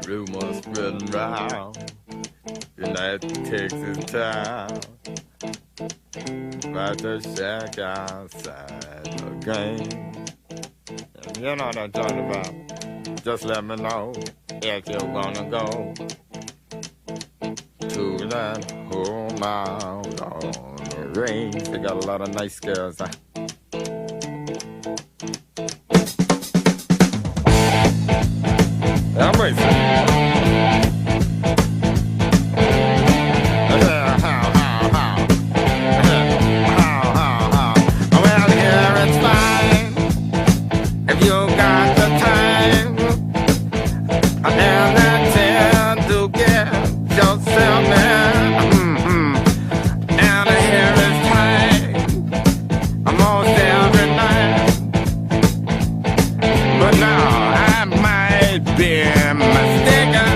Rumors spreading round United Texas town about the shack outside the game. You know what I'm talking about. Just let me know if you're gonna go to that home out on the range. They got a lot of nice girls. I'm racing. Well, here it's fine if you got the time and the chance to get yourself in. And here it's time almost every night. But now I might be mistaken.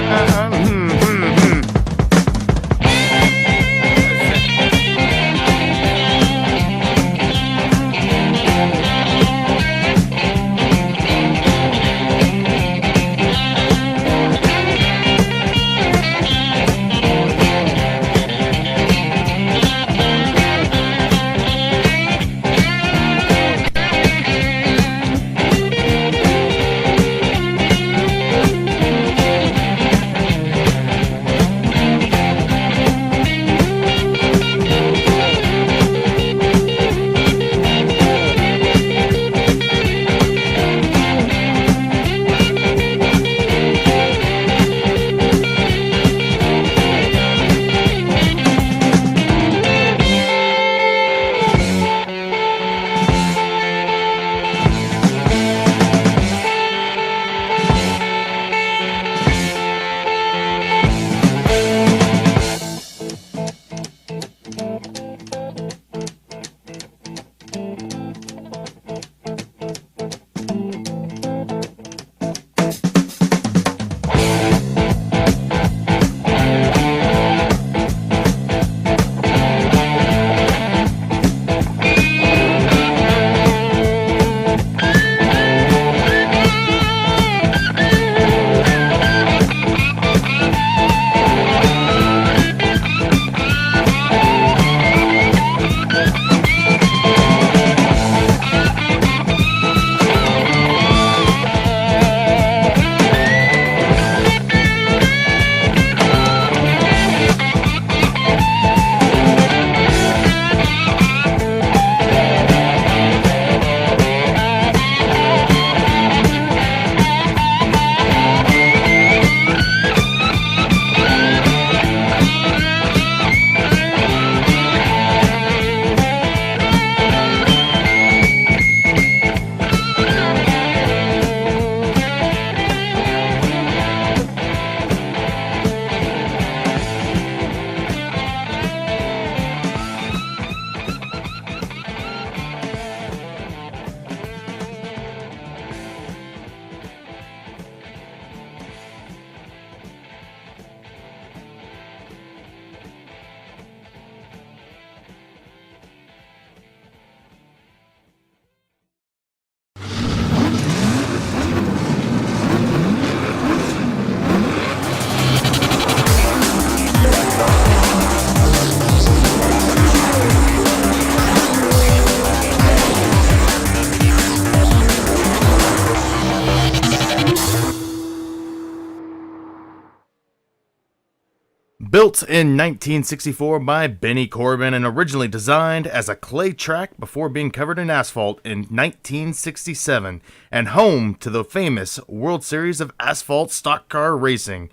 Built in 1964 by Benny Corbin and originally designed as a clay track before being covered in asphalt in 1967, and home to the famous World Series of Asphalt Stock Car Racing.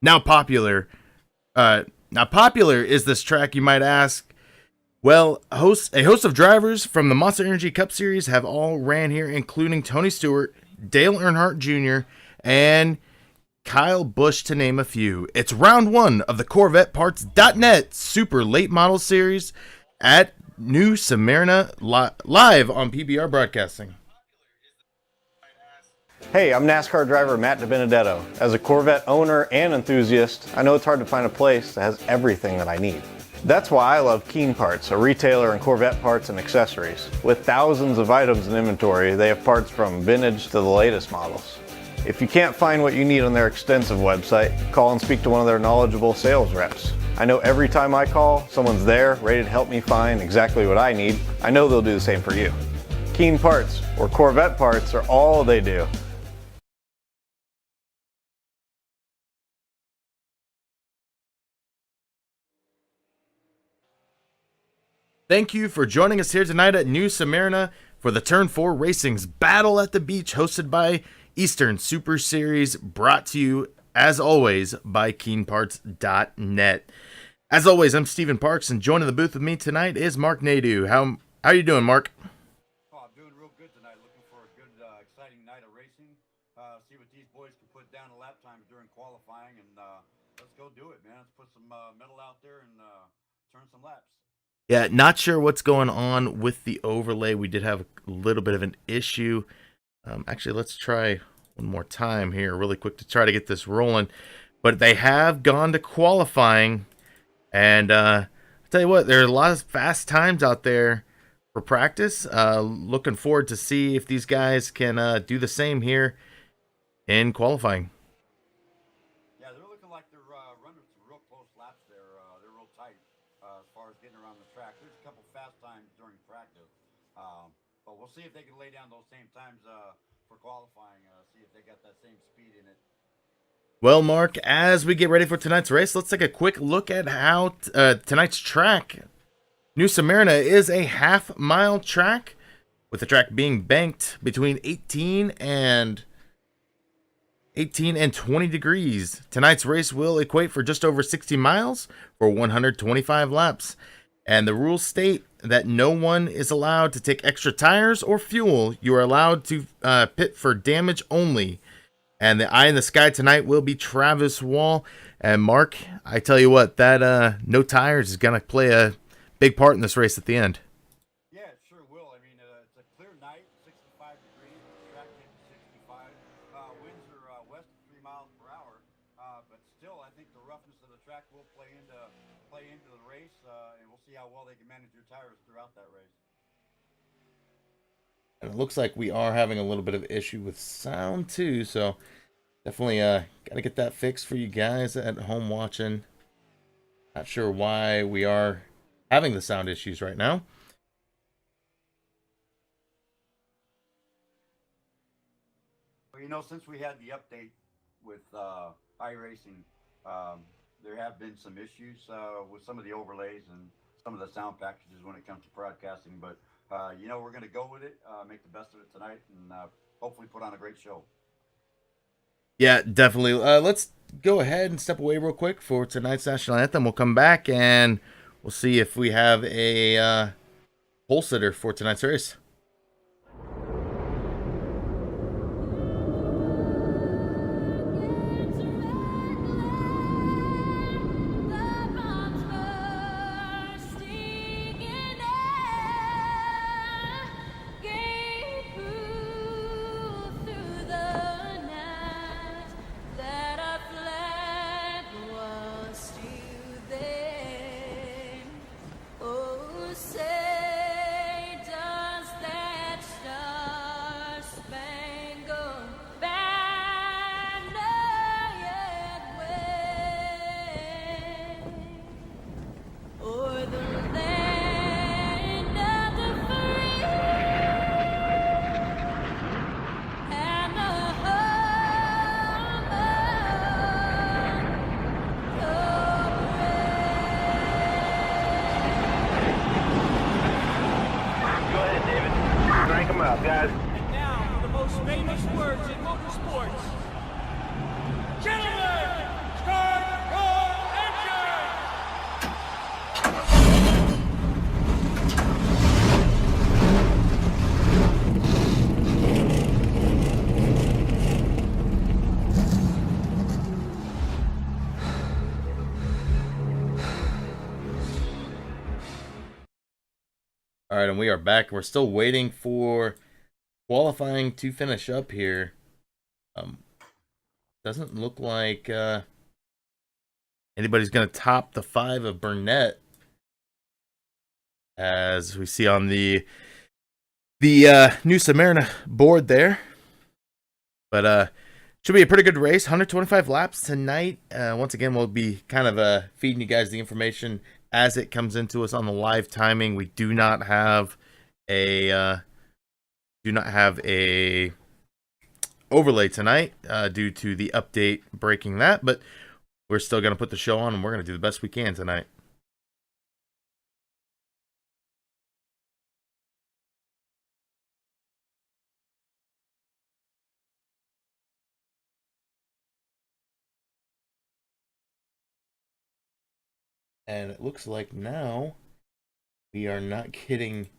Now popular is this track, you might ask? Well, a host of drivers from the Monster Energy Cup Series have all ran here, including Tony Stewart, Dale Earnhardt Jr., and Kyle Busch, to name a few. It's round one of the CorvetteParts.net Super Late Model Series at New Smyrna live on PBR Broadcasting. Hey, I'm NASCAR driver Matt DiBenedetto. As a Corvette owner and enthusiast, I know it's hard to find a place that has everything that I need. That's why I love Keen Parts, a retailer in Corvette parts and accessories. With thousands of items in inventory, they have parts from vintage to the latest models. If you can't find what you need on their extensive website, call and speak to one of their knowledgeable sales reps. I know every time I call, someone's there, ready to help me find exactly what I need. I know they'll do the same for you. Keen Parts, or Corvette parts, are all they do. Thank you for joining us here tonight at New Smyrna for the Turn 4 Racing's Battle at the Beach, hosted by Eastern Super Series, brought to you, as always, by KeenParts.net. As always, I'm Stephen Parks, and joining the booth with me tonight is Mark Nadeau. How are you doing, Mark? Oh, I'm doing real good tonight. Looking for a good, exciting night of racing. See what these boys can put down in lap times during qualifying, and let's go do it, man. Let's put some metal out there and turn some laps. Yeah, not sure what's going on with the overlay. We did have a little bit of an issue. Actually, let's try one more time here really quick to try to get this rolling. But they have gone to qualifying. And I'll tell you what, there are a lot of fast times out there for practice. Looking forward to see if these guys can do the same here in qualifying. Yeah, they're looking like they're running some real close laps there. They're real tight as far as getting around the track. There's a couple fast times during practice. But we'll see if they can lay down those same times for qualifying, see if they got that same speed in it. Well, Mark, as we get ready for tonight's race, let's take a quick look at how tonight's track. New Smyrna is a half-mile track, with the track being banked between 18 and 20 degrees. Tonight's race will equate for just over 60 miles for 125 laps. And the rules state that no one is allowed to take extra tires or fuel. You are allowed to pit for damage only. And the eye in the sky tonight will be Travis Wall. And Mark, I tell you what, that no tires is going to play a big part in this race at the end. Yeah, it sure will. I mean, it's a clear night, 65 degrees. The track hits 65. Winds are west of 3 miles per hour. But still, I think the roughness of the track will play into the race. And we'll see how well they can manage their tires throughout that race. And it looks like we are having a little bit of issue with sound too, so definitely got to get that fixed for you guys at home watching. Not sure why we are having the sound issues right now. Well, you know, since we had the update with iRacing, there have been some issues with some of the overlays and some of the sound packages when it comes to broadcasting, but you know, we're going to go with it, make the best of it tonight, and hopefully put on a great show. Yeah, definitely. Let's go ahead and step away real quick for tonight's national anthem. We'll come back and we'll see if we have a pole sitter for tonight's race. Guys. And now, the most famous words in motorsports. Gentlemen, start your All right, and we are back. We're still waiting for qualifying to finish up here. Doesn't look like anybody's going to top the 5 of Burnett. as we see on the New Smyrna board there. But should be a pretty good race. 125 laps tonight. Once again, we'll be kind of feeding you guys the information as it comes into us on the live timing. We do not have a overlay tonight due to the update breaking that, but we're still going to put the show on, and we're going to do the best we can tonight. And it looks like now we are not getting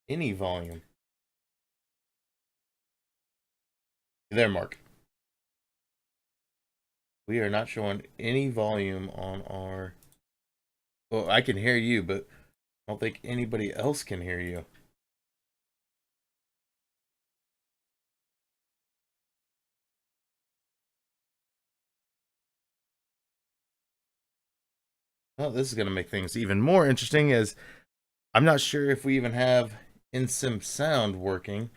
any volume. There, Mark. We are not showing any volume on our... Well, I can hear you, but I don't think anybody else can hear you. Well, this is going to make things even more interesting, as I'm not sure if we even have InSim sound working.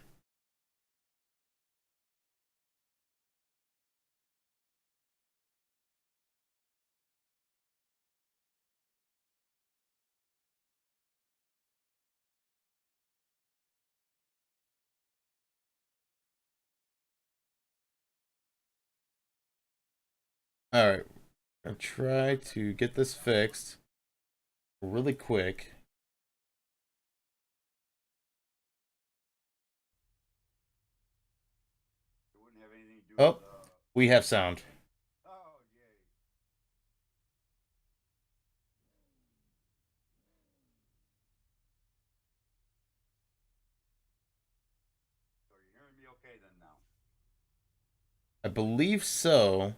Alright, I'm going to try to get this fixed really quick. It wouldn't have anything to do Oh, with, we have sound. oh, yay. So you're hearing me okay then now? I believe so.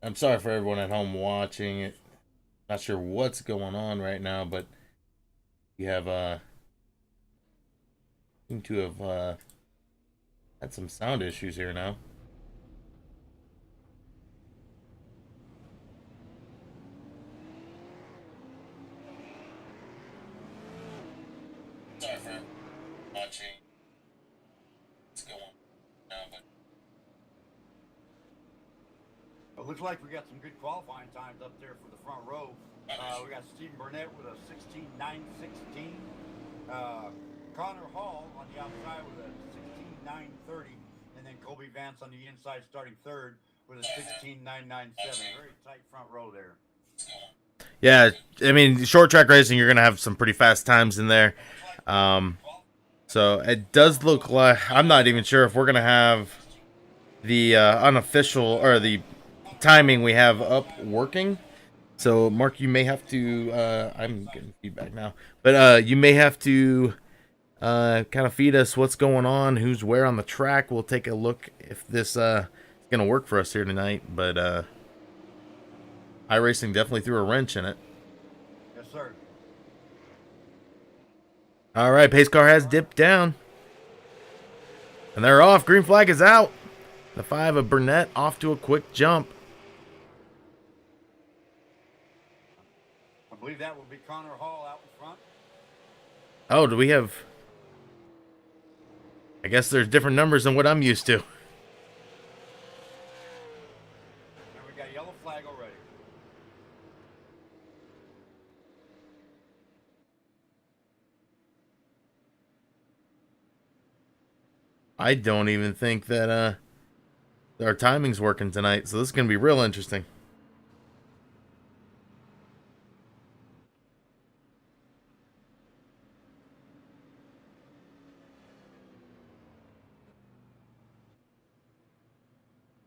I'm sorry for everyone at home watching it. Not sure what's going on right now, but we have seem to have had some sound issues here now. Sorry for watching what's going on now, but It looks like we got some good qualifying times up there for the front row. We got Stephen Burnett with a 16:9:16. Connor Hall on the outside with a 16:9:30, and then Colby Vance on the inside starting third with a 16:9:97. Very tight front row there. yeah, I mean, short track racing, you're gonna have some pretty fast times in there. So it does look like, I'm not even sure if we're gonna have the unofficial or the timing we have up working. So Mark, you may have to I'm getting feedback now, but you may have to kind of feed us what's going on, who's where on the track. We'll take a look if this is gonna work for us here tonight. But iRacing definitely threw a wrench in it. Yes, sir. All right, pace car has dipped down, and they're off. Green flag is out. The 5 of Burnett off to a quick jump. I believe that will be Connor Hall out in front. Oh, do we have... I guess there's different numbers than what I'm used to. And we got yellow flag already. I don't even think that our timing's working tonight, so this is gonna be real interesting.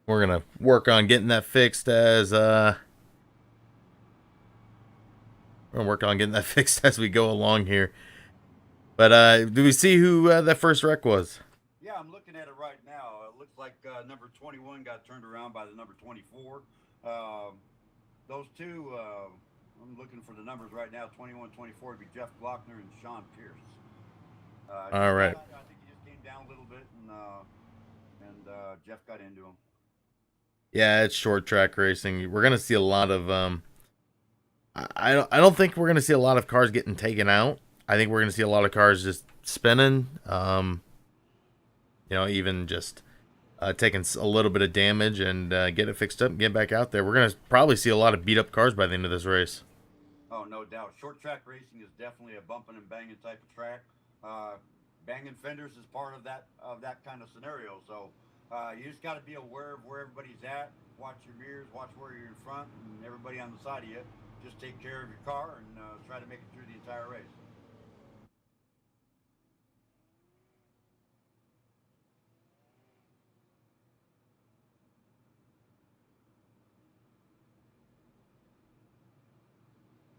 We're gonna work on getting that fixed as we're gonna work on getting that fixed as we go along here. But do we see who that first wreck was? Yeah, I'm looking at it right now. It looks like number 21 got turned around by the number 24. Those two, I'm looking for the numbers right now. 21, 24 would be Jeff Glockner and Sean Pierce. All right. I think he just came down a little bit, and Jeff got into him. Yeah, it's short track racing. We're gonna see a lot of I don't think we're gonna see a lot of cars getting taken out. I think we're gonna see a lot of cars just spinning. Even just taking a little bit of damage and get it fixed up and get back out there. We're gonna probably see a lot of beat up cars by the end of this race. Oh, no doubt. Short track racing is definitely a bumping and banging type of track. Banging fenders is part of that kind of scenario. So you just got to be aware of where everybody's at. Watch your mirrors, watch where you're in front, and everybody on the side of you. Just take care of your car and try to make it through the entire race.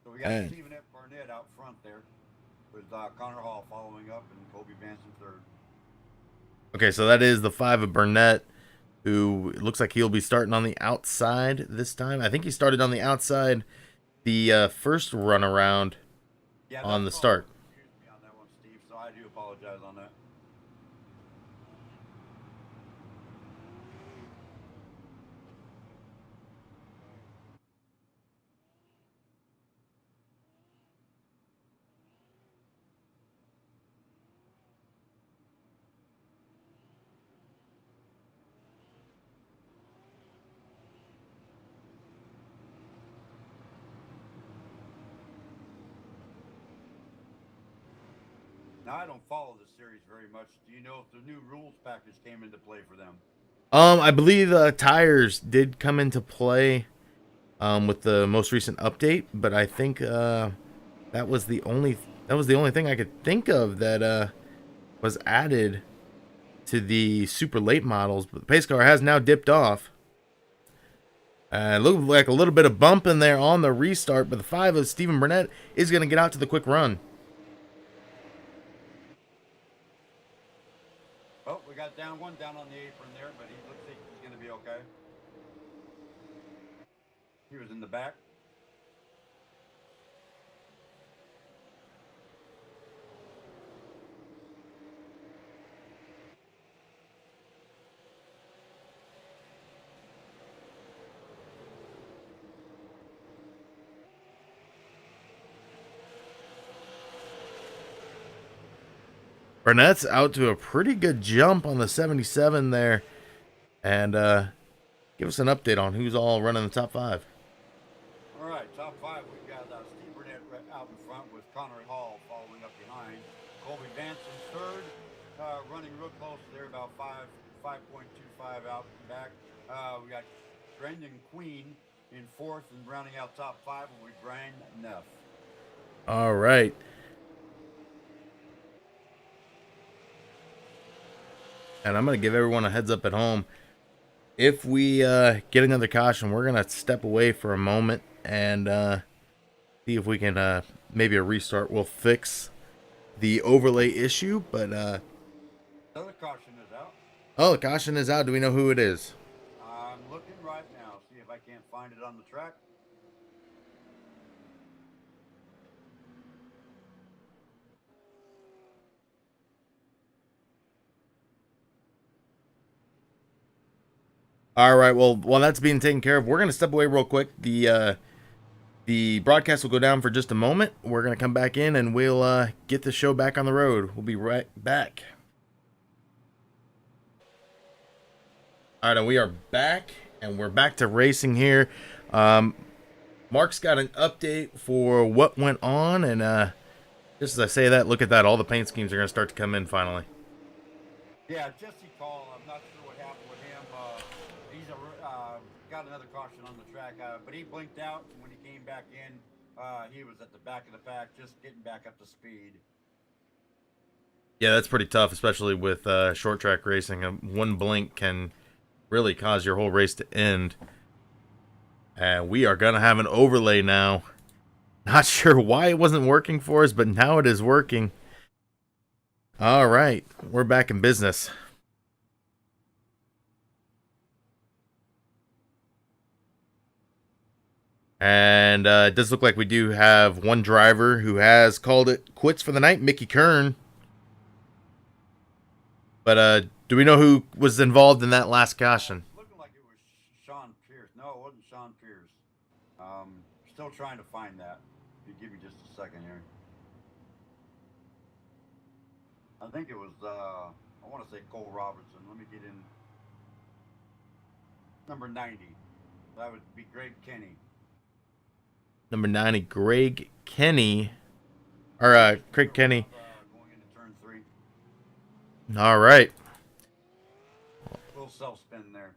So we got Stephen F. Barnett out front there with Connor Hall following up and Kobe Vanson third. Okay, so that is the 5 of Burnett, who looks like he'll be starting on the outside this time. I think he started on the outside the first run around on the start. Excuse me on that one, Steve, so I do apologize on that. Now, I don't follow the series very much. Do you know if the new rules package came into play for them? I believe tires did come into play with the most recent update, but I think that was the only thing I could think of that was added to the super late models. But the pace car has now dipped off. It looked like a little bit of bump in there on the restart, but the 5 of Stephen Burnett is going to get out to the quick run. Oh, we got one down on the apron there, but he looks like he's going to be okay. He was in the back. Burnett's out to a pretty good jump on the 77 there. And give us an update on who's all running the top 5. All right, top 5. We've got Steve Burnett out in front with Connor Hall following up behind. Colby Vanson third, running real close there, about 5.25 out and back. We got Brendan Queen in fourth, and rounding out top 5 will be Brian Neff. All right. And I'm going to give everyone a heads up at home. If we get another caution, we're going to step away for a moment and see if we can maybe a restart will fix the overlay issue. But another caution is out. Oh, the caution is out. Do we know who it is? I'm looking right now. See if I can't find it on the track. All right. Well, while that's being taken care of, we're going to step away real quick. The broadcast will go down for just a moment. We're going to come back in and we'll get the show back on the road. We'll be right back. All right, and we are back, and we're back to racing here. Mark's got an update for what went on, and just as I say that, look at that. All the paint schemes are going to start to come in finally. Yeah, Jesse Call. I'm not sure what happened with him. He's got another caution on the track, but he blinked out when he came back in. He was at the back of the pack, just getting back up to speed. Yeah, that's pretty tough, especially with short track racing. One blink can really cause your whole race to end. And we are going to have an overlay now. Not sure why it wasn't working for us, but now it is working. All right, we're back in business. And it does look like we do have one driver who has called it quits for the night, Mickey Kern. But do we know who was involved in that last caution? Looking like it was Sean Pierce. No, it wasn't Sean Pierce. Still trying to find that. If you give me just a second here. I think it was, I want to say Cole Robertson. Let me get in. Number 90. That would be Greg Kenny. Number 90, Greg Kenny. Or Craig Kenny. Going into turn 3. All right. Little self spin there.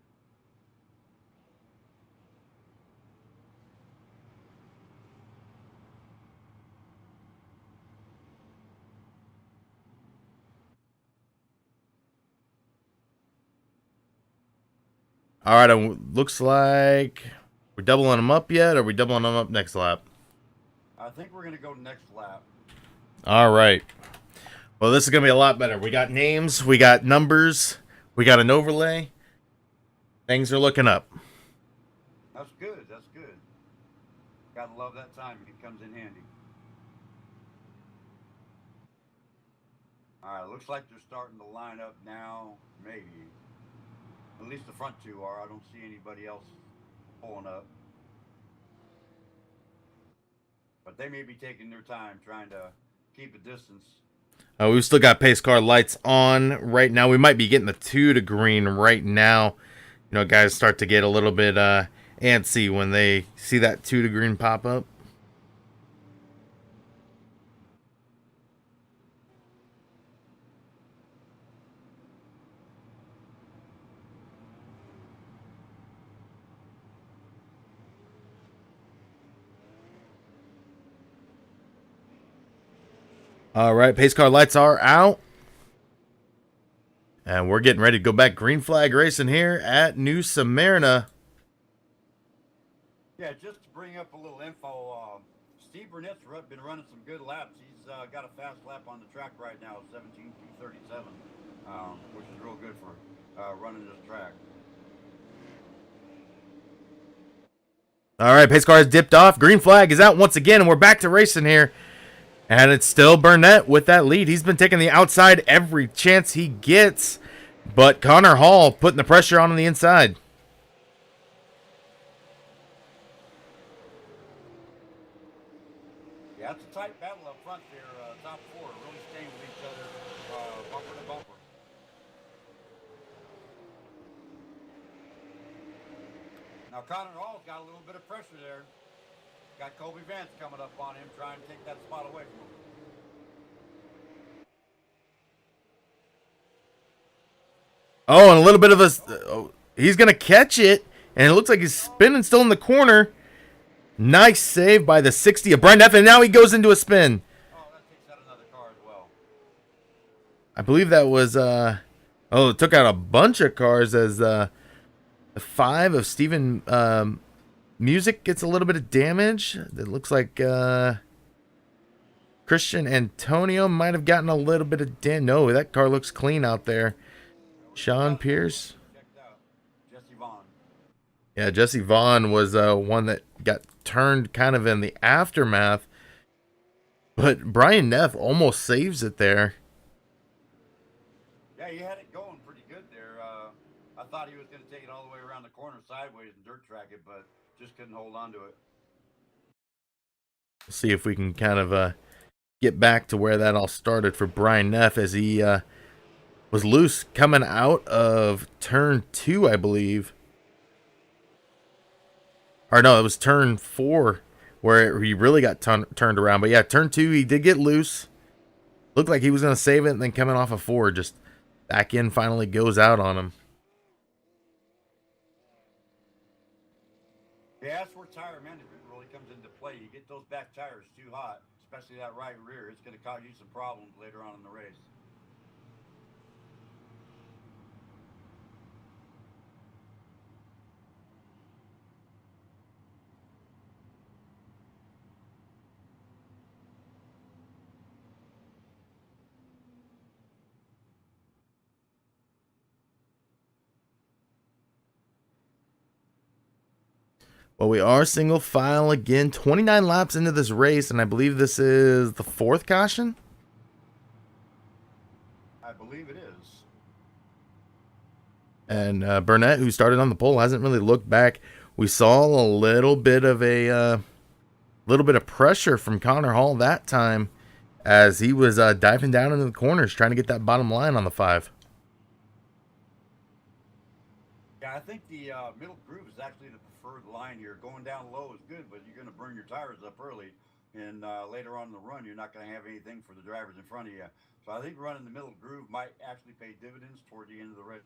All right, looks like we're doubling them up yet, or are we doubling them up next lap? I think we're going to go next lap. All right. Well, this is going to be a lot better. We got names, we got numbers, we got an overlay. Things are looking up. That's good. That's good. Gotta love that timing. It comes in handy. All right, looks like they're starting to line up now. Maybe. At least the front two are. I don't see anybody else pulling up. But they may be taking their time trying to keep a distance. We've still got pace car lights on right now. We might be getting the 2 to green right now. You know, guys start to get a little bit antsy when they see that 2 to green pop up. All right, pace car lights are out. And we're getting ready to go back green flag racing here at New Smyrna. Yeah, just to bring up a little info, Steve Burnett's been running some good laps. He's got a fast lap on the track right now, 17:37, which is real good for running this track. All right, pace car has dipped off. Green flag is out once again, and we're back to racing here. And it's still Burnett with that lead. He's been taking the outside every chance he gets. But Connor Hall putting the pressure on the inside. Yeah, it's a tight battle up front there. Top 4 really staying with each other, bumper to bumper. Now Connor Hall's got a little bit of pressure there. Got Kobe Vance coming up on him, trying to take that spot away from him. Oh, and a little bit of a... he's going to catch it. And it looks like he's spinning still in the corner. Nice save by the 60 of Brian Neff. And now he goes into a spin. Oh, that takes out another car as well. I believe that was... oh, it took out a bunch of cars as the 5 of Steven... Music gets a little bit of damage. It looks like Christian Antonio might have gotten a little bit of damage. No, that car looks clean out there. Sean Pierce. Checked out. Jesse Vaughn. Yeah, Jesse Vaughn was one that got turned kind of in the aftermath. But Brian Neff almost saves it there. Yeah, he had it going pretty good there. I thought he was going to take it all the way around the corner sideways and dirt track it, but just couldn't hold on to it. See if we can kind of get back to where that all started for Brian Neff as he was loose coming out of turn 2, I believe. Or no, it was turn 4 where he really got turned around. But yeah, turn 2, he did get loose. Looked like he was going to save it, and then coming off of 4, just back end finally goes out on him. Yeah, that's where tire management really comes into play. You get those back tires too hot, especially that right rear, it's going to cause you some problems later on in the race. Well, we are single file again, 29 laps into this race, and I believe this is the 4th caution. I believe it is. And Burnett, who started on the pole, hasn't really looked back. We saw a little bit of pressure from Connor Hall that time, as he was diving down into the corners trying to get that bottom line on the 5. Yeah, I think the middle groove is actually the preferred line here. Going down low is good, but you're going to burn your tires up early, and later on in the run, you're not going to have anything for the drivers in front of you. So I think running the middle groove might actually pay dividends toward the end of the race.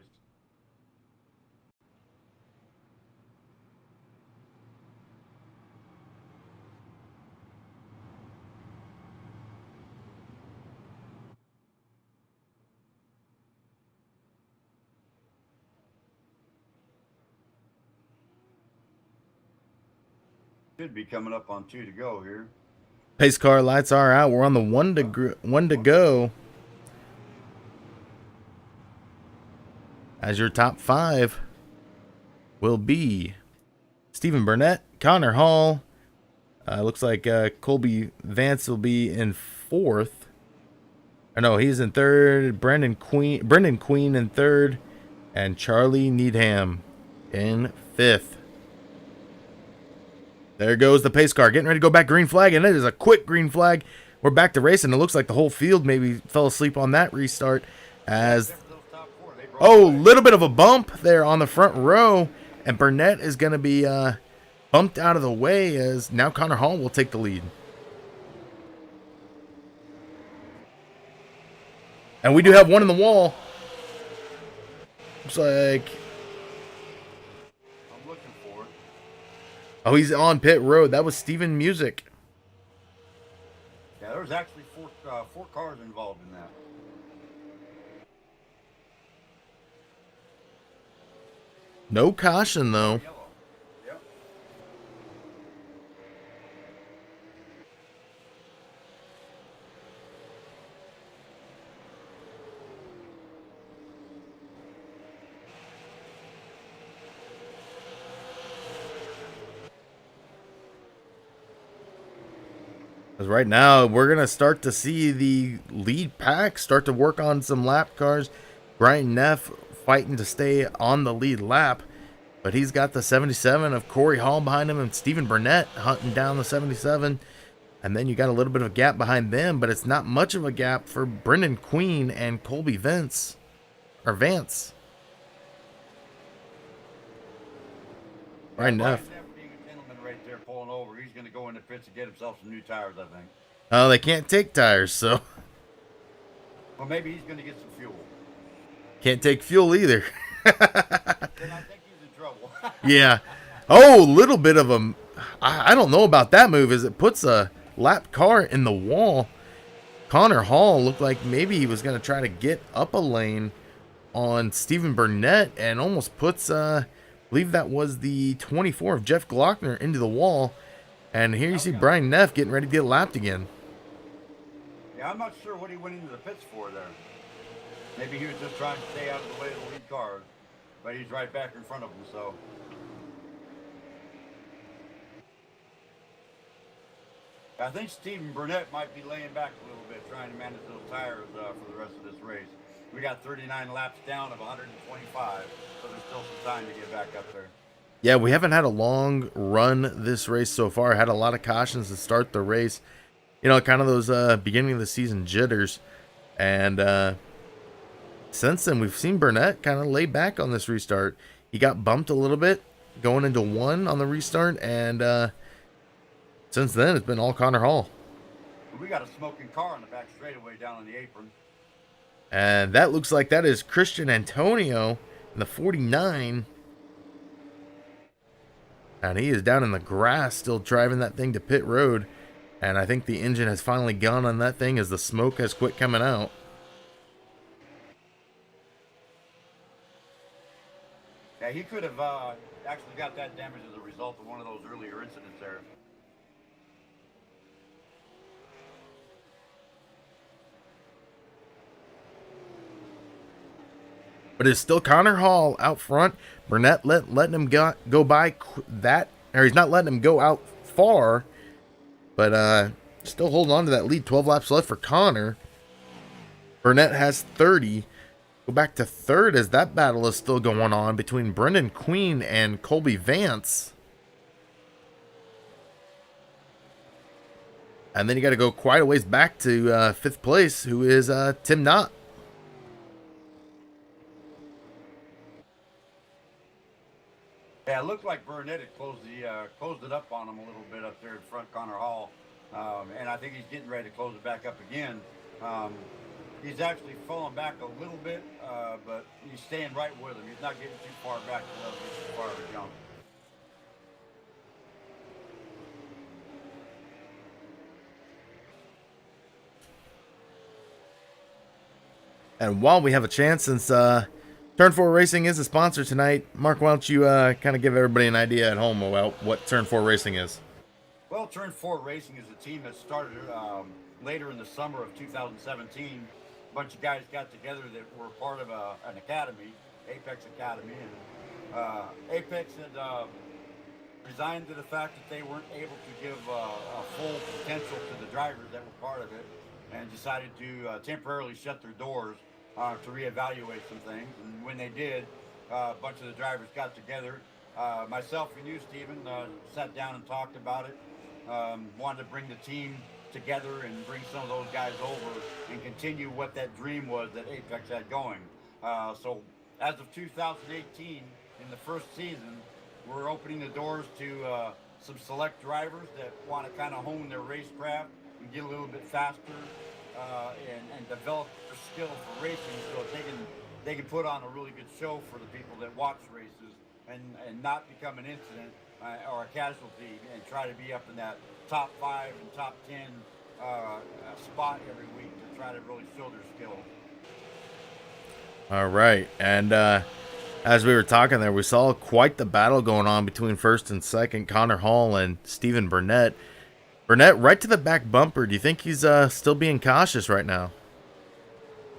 Should be coming up on 2 to go here. Pace car lights are out. We're on the one to go. As your top 5 will be Stephen Burnett, Connor Hall. Looks like Colby Vance will be in 4th. Or no, he's in 3rd. Brendan Queen in 3rd, and Charlie Needham in 5th. There goes the pace car, getting ready to go back green flag, and it is a quick green flag. We're back to racing. It looks like the whole field maybe fell asleep on that restart. As little bit of a bump there on the front row, and Burnett is going to be bumped out of the way, as now Connor Hall will take the lead. And we do have one in the wall. Looks like... I'm looking for it. Oh, he's on pit road. That was Steven Music. Yeah, there was actually four cars involved in that. No caution, though. Yellow. Yep. Because right now, we're going to start to see the lead pack start to work on some lap cars. Brian Neff fighting to stay on the lead lap. But he's got the 77 of Corey Hall behind him, and Stephen Burnett hunting down the 77. And then you got a little bit of a gap behind them, but it's not much of a gap for Brendan Queen and Colby Vance. Vance. Brian Neff. Being a gentleman right there pulling over, he's going to go in the pits and get himself some new tires, I think. Oh, they can't take tires, so. Well, maybe he's going to get some fuel. Can't take fuel either. Then I think he's in trouble. Yeah. Oh, little bit of a... I don't know about that move, as it puts a lap car in the wall. Connor Hall looked like maybe he was going to try to get up a lane on Stephen Burnett, and almost puts, I believe that was the 24 of Jeff Glockner, into the wall. And here you see Brian Neff getting ready to get lapped again. Yeah, I'm not sure what he went into the pits for there. Maybe he was just trying to stay out of the way of the lead car, but he's right back in front of him, so. I think Stephen Burnett might be laying back a little bit, trying to manage those tires for the rest of this race. We got 39 laps down of 125, so there's still some time to get back up there. Yeah, we haven't had a long run this race so far. Had a lot of cautions to start the race. You know, kind of those beginning of the season jitters. And since then, we've seen Burnett kind of lay back on this restart. He got bumped a little bit going into 1 on the restart, and since then, it's been all Connor Hall. We got a smoking car on the back straightaway down on the apron. And that looks like that is Christian Antonio in the 49. And he is down in the grass still driving that thing to pit road. And I think the engine has finally gone on that thing as the smoke has quit coming out. Yeah, he could have actually got that damage as a result of one of those earlier incidents there. But it's still Connor Hall out front. Burnett letting him go by that, or he's not letting him go out far, but still holding on to that lead. 12 laps left for Connor. Burnett has 30. Go back to third as that battle is still going on between Brendan Queen and Colby Vance. And then you got to go quite a ways back to fifth place, who is Tim Knott. Yeah, it looked like Burnett had closed it up on him a little bit up there in front, Connor Hall, and I think he's getting ready to close it back up again. He's actually falling back a little bit, but he's staying right with him. He's not getting too far back to let him get too far of a jump. And while we have a chance, since Turn 4 Racing is a sponsor tonight, Mark, why don't you kind of give everybody an idea at home about what Turn 4 Racing is? Well, Turn 4 Racing is a team that started later in the summer of 2017. A bunch of guys got together that were part of an academy, Apex Academy, and Apex had resigned to the fact that they weren't able to give a full potential to the drivers that were part of it, and decided to temporarily shut their doors to reevaluate some things. And when they did, a bunch of the drivers got together. Myself and you, Stephen, sat down and talked about it. Wanted to bring the team together and bring some of those guys over and continue what that dream was that Apex had going. So as of 2018, in the first season, we're opening the doors to some select drivers that want to kind of hone their racecraft and get a little bit faster and develop their skill for racing, so they can put on a really good show for the people that watch races and not become an incident or a casualty, and try to be up in that top 5 and top 10 spot every week to try to really show their skill. All right, and as we were talking there, we saw quite the battle going on between first and second, Connor Hall and Stephen Burnett. Burnett right to the back bumper. Do you think he's still being cautious right now?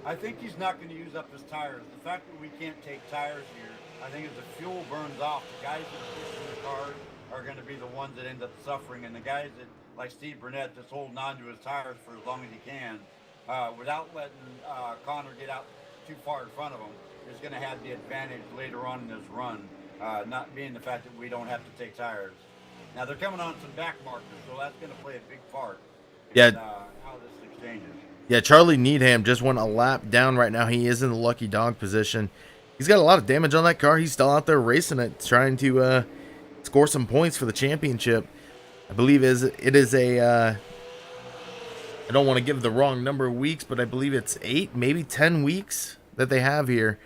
I think he's not going to use up his tires. The fact that we can't take tires here, I think as the fuel burns off, the guys that are pushing the cars are going to be the ones that end up suffering, and the guys that, like Steve Burnett, just holding on to his tires for as long as he can, without letting Connor get out too far in front of him, is going to have the advantage later on in this run, not being the fact that we don't have to take tires. Now they're coming on some back markers, so that's going to play a big part in how this exchanges. Yeah, Charlie Needham just went a lap down right now. He is in the lucky dog position. He's got a lot of damage on that car. He's still out there racing it, trying to score some points for the championship. I believe it is a I don't want to give the wrong number of weeks, but I believe it's 8, maybe 10 weeks that they have here.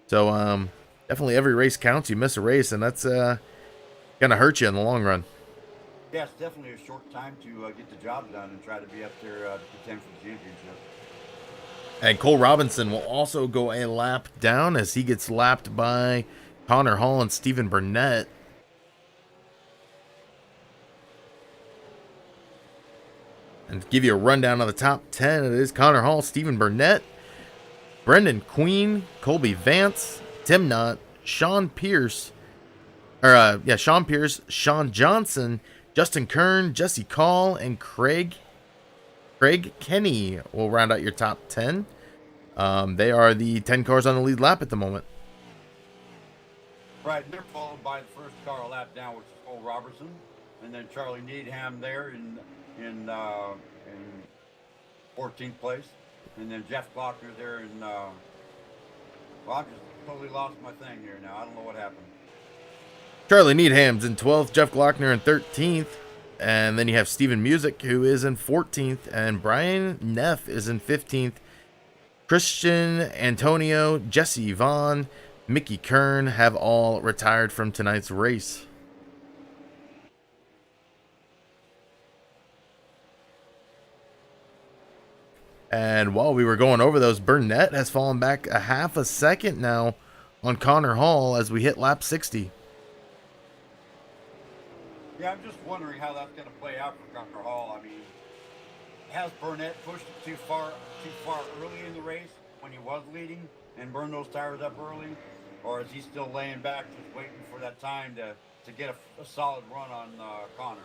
So definitely every race counts. You miss a race, and that's going to hurt you in the long run. Yeah, it's definitely a short time to get the job done and try to be up there to contend for the championship. And Cole Robinson will also go a lap down as he gets lapped by Connor Hall and Stephen Burnett. And to give you a rundown of the top 10, it is Connor Hall, Stephen Burnett, Brendan Queen, Colby Vance, Tim Knott, Sean Pierce, Sean Johnson, Justin Kern, Jesse Call, and Craig Kenny will round out your top 10. They are the 10 cars on the lead lap at the moment. Right, and they're followed by the first car a lap down, which is Cole Robertson, and then Charlie Needham there in 14th place, and then Jeff Glockner there in. Well, I just totally lost my thing here now. I don't know what happened. Charlie Needham's in 12th, Jeff Glockner in 13th, and then you have Steven Music, who is in 14th, and Brian Neff is in 15th. Christian, Antonio, Jesse Vaughn, Mickey Kern have all retired from tonight's race. And while we were going over those, Burnett has fallen back a half a second now on Connor Hall as we hit lap 60. Yeah, I'm just wondering how that's going to play out for Connor Hall. I mean, has Burnett pushed it too far early in the race when he was leading and burned those tires up early? Or is he still laying back just waiting for that time to get a solid run on Connor?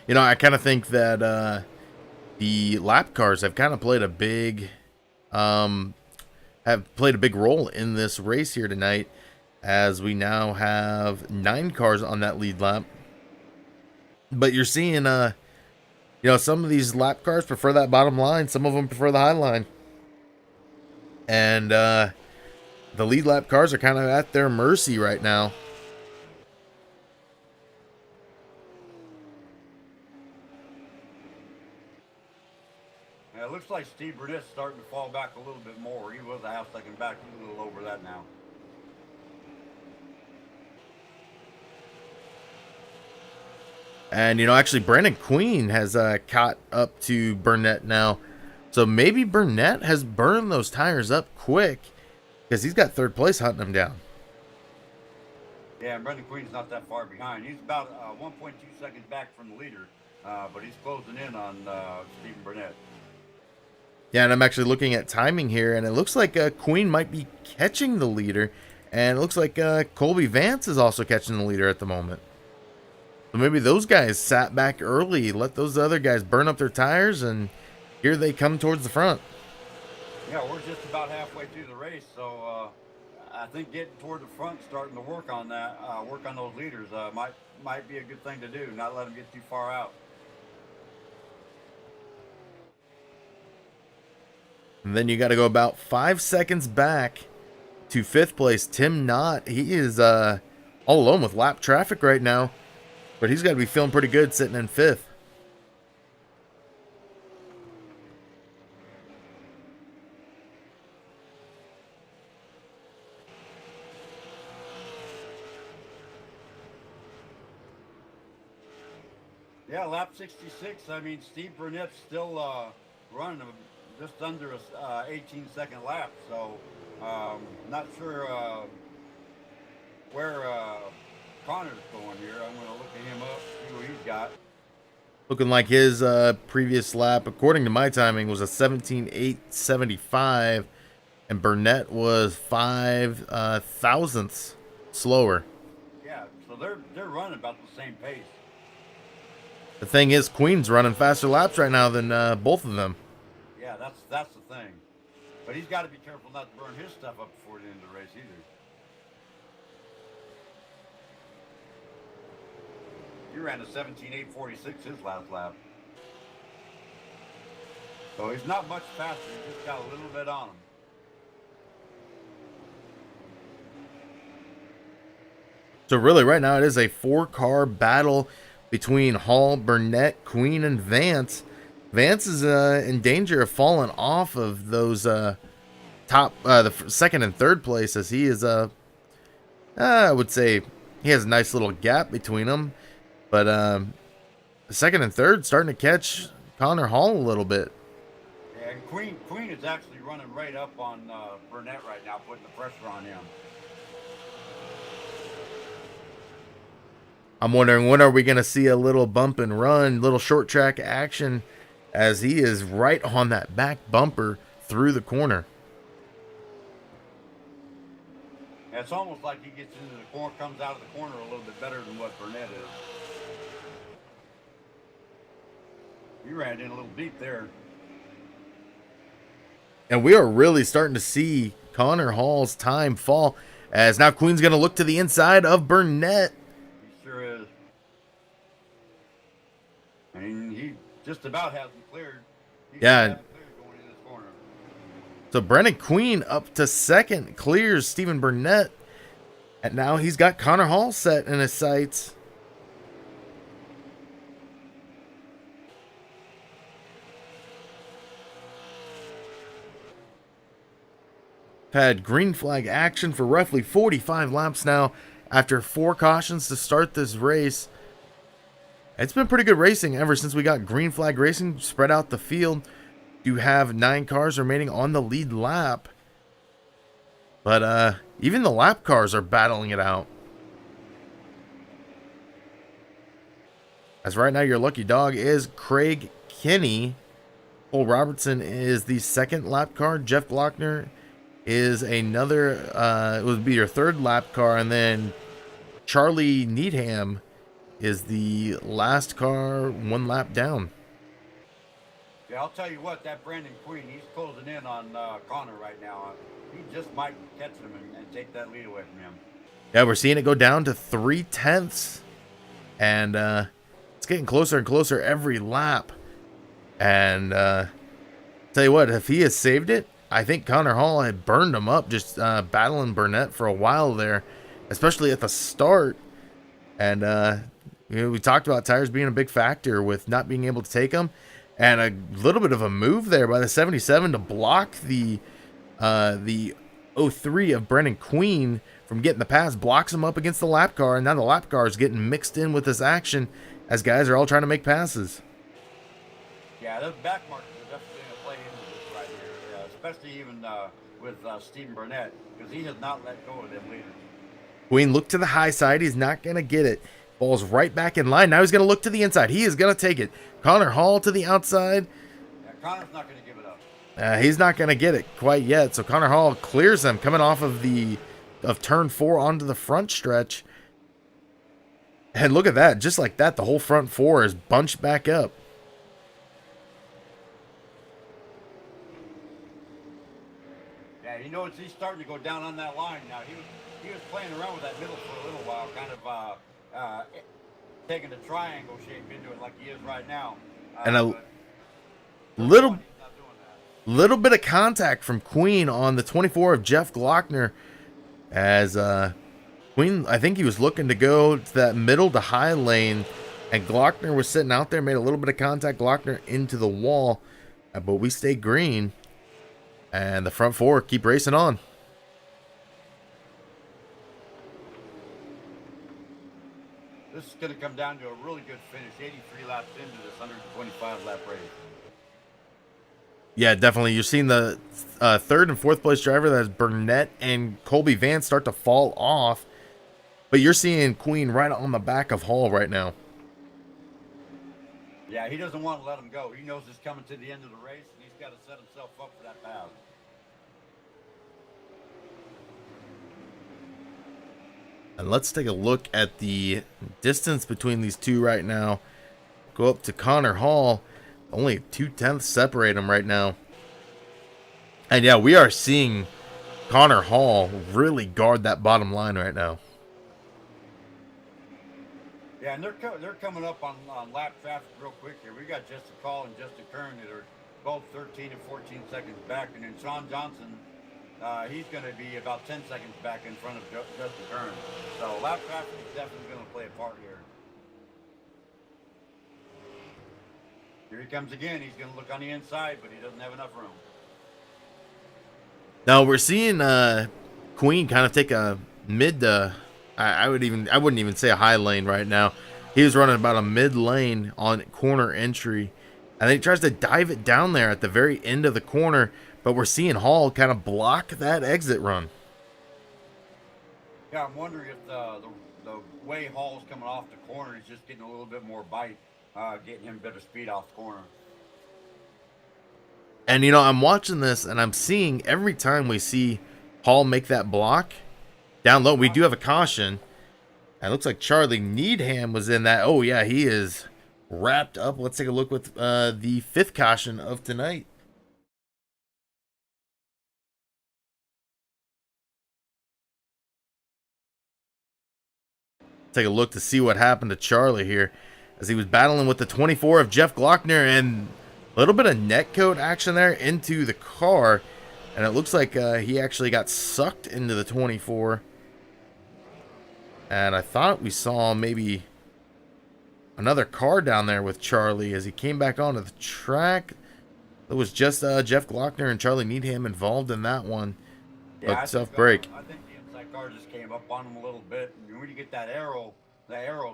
You know, I kind of think that the lap cars have kind of played a big role in this race here tonight, as we now have 9 cars on that lead lap. But you're seeing some of these lap cars prefer that bottom line, some of them prefer the high line. And the lead lap cars are kind of at their mercy right now. Yeah, it looks like Steve Burnett's starting to fall back a little bit more. He was a half second back. He's a little over that now. And, actually, Brandon Queen has caught up to Burnett now. So maybe Burnett has burned those tires up quick, because he's got third place hunting him down. Yeah, and Brendan Queen's not that far behind. He's about 1.2 seconds back from the leader, but he's closing in on Stephen Burnett. Yeah, and I'm actually looking at timing here, and it looks like Queen might be catching the leader, and it looks like Colby Vance is also catching the leader at the moment. So maybe those guys sat back early, let those other guys burn up their tires, and here they come towards the front. Yeah, we're just about halfway through the race, so I think getting toward the front, starting to work on that, work on those leaders, might be a good thing to do. Not let them get too far out. And then you got to go about 5 seconds back to 5th place. Tim Knott, he is all alone with lap traffic right now, but he's got to be feeling pretty good sitting in 5th. Yeah, lap 66. I mean, Steve Burnett's still running just under a 18-second lap, so not sure where Connor's going here. I'm going to look at him up, see what he's got. Looking like his previous lap, according to my timing, was a 17.875, and Burnett was 5 thousandths slower. Yeah, so they're running about the same pace. The thing is, Queen's running faster laps right now than both of them. Yeah, that's the thing. But he's got to be careful not to burn his stuff up before the end of the race either. He ran a 17.846 his last lap. So he's not much faster. He just got a little bit on him. So really, right now, it is a 4-car battle between Hall, Burnett, Queen, and Vance. Vance is in danger of falling off of those top, the second and third place, as he is, I would say, he has a nice little gap between them. But second and third starting to catch Connor Hall a little bit. Yeah, and Queen is actually running right up on Burnett right now, putting the pressure on him. I'm wondering, when are we going to see a little bump and run, little short track action, as he is right on that back bumper through the corner. Yeah, it's almost like he gets into the corner, comes out of the corner a little bit better than what Burnett is. He ran in a little deep there. And we are really starting to see Connor Hall's time fall, as now Queen's going to look to the inside of Burnett. He sure is. And he just about has him cleared. Yeah. Going in this corner. So Brennan Queen up to second, clears Stephen Burnett. And now he's got Connor Hall set in his sights. had green flag action for roughly 45 laps now after 4 cautions to start this race. It's been pretty good racing ever since we got green flag racing spread out the field. You have 9 cars remaining on the lead lap. But even the lap cars are battling it out. As right now your lucky dog is Craig Kinney. Cole Robertson is the second lap car. Jeff Glockner is another, it would be your third lap car. And then Charlie Needham is the last car 1 lap down. Yeah, I'll tell you what, that Brandon Queen, he's closing in on Connor right now. He just might catch him and take that lead away from him. Yeah, we're seeing it go down to 3/10. And it's getting closer and closer every lap. And tell you what, if he has saved it, I think Connor Hall had burned him up just battling Burnett for a while there, especially at the start. And we talked about tires being a big factor with not being able to take them. And a little bit of a move there by the 77 to block the 03 of Brennan Queen from getting the pass, blocks him up against the lap car, and now the lap car is getting mixed in with this action as guys are all trying to make passes. Yeah, those back markers are definitely going to play into this right here, especially even with Stephen Burnett, because he has not let go of them leaders. Queen looked to the high side. He's not going to get it. Ball's right back in line. Now he's going to look to the inside. He is going to take it. Connor Hall to the outside. Yeah, Connor's not going to give it up. He's not going to get it quite yet. So Connor Hall clears him coming off of turn 4 onto the front stretch. And look at that. Just like that, the whole front 4 is bunched back up. Yeah, you know, he's starting to go down on that line now. He was playing around with that middle for a little while, kind of taking the triangle shape into it like he is right now. And a little bit of contact from Queen on the 24 of Jeff Glockner, as Queen, I think he was looking to go to that middle to high lane, and Glockner was sitting out there, made a little bit of contact, Glockner into the wall, but we stay green, and the front 4 keep racing on. This is going to come down to a really good finish, 83 laps into this 125 lap race. Yeah, definitely. You're seeing the 3rd and 4th place driver, that's Burnett and Colby Vance, start to fall off. But you're seeing Queen right on the back of Hall right now. Yeah, he doesn't want to let him go. He knows it's coming to the end of the race, and he's got to set himself up for that pass. And let's take a look at the distance between these two right now. Go up to Connor Hall. Only 0.2 separate them right now. And yeah, we are seeing Connor Hall really guard that bottom line right now. Yeah, and they're coming up on lap traffic real quick here. We got Justin Call and Justin Kern that are both 13 and 14 seconds back. And then Sean Johnson, he's going to be about 10 seconds back in front of Justin Kern. So lap traffic is definitely going to play a part here. Here he comes again. He's going to look on the inside, but he doesn't have enough room. Now we're seeing Queen kind of take a mid to, I wouldn't even say a high lane right now. He was running about a mid lane on corner entry, and then he tries to dive it down there at the very end of the corner, but we're seeing Hall kind of block that exit run. Yeah, I'm wondering if the way Hall's coming off the corner, he's just getting a little bit more bite, getting him a bit of speed off the corner. And, you know, I'm watching this, and I'm seeing every time we see Hall make that block, down low, we do have a caution. And it looks like Charlie Needham was in that. Oh, yeah, he is wrapped up. Let's take a look with the 5th caution of tonight. Take a look to see what happened to Charlie here as he was battling with the 24 of Jeff Glockner, and a little bit of netcoat action there into the car, and it looks like he actually got sucked into the 24. And I thought we saw maybe another car down there with Charlie as he came back onto the track. It was just Jeff Glockner and Charlie Needham involved in that one. A I tough think, break. I think the inside car just came up on him a little bit. And when you get that arrow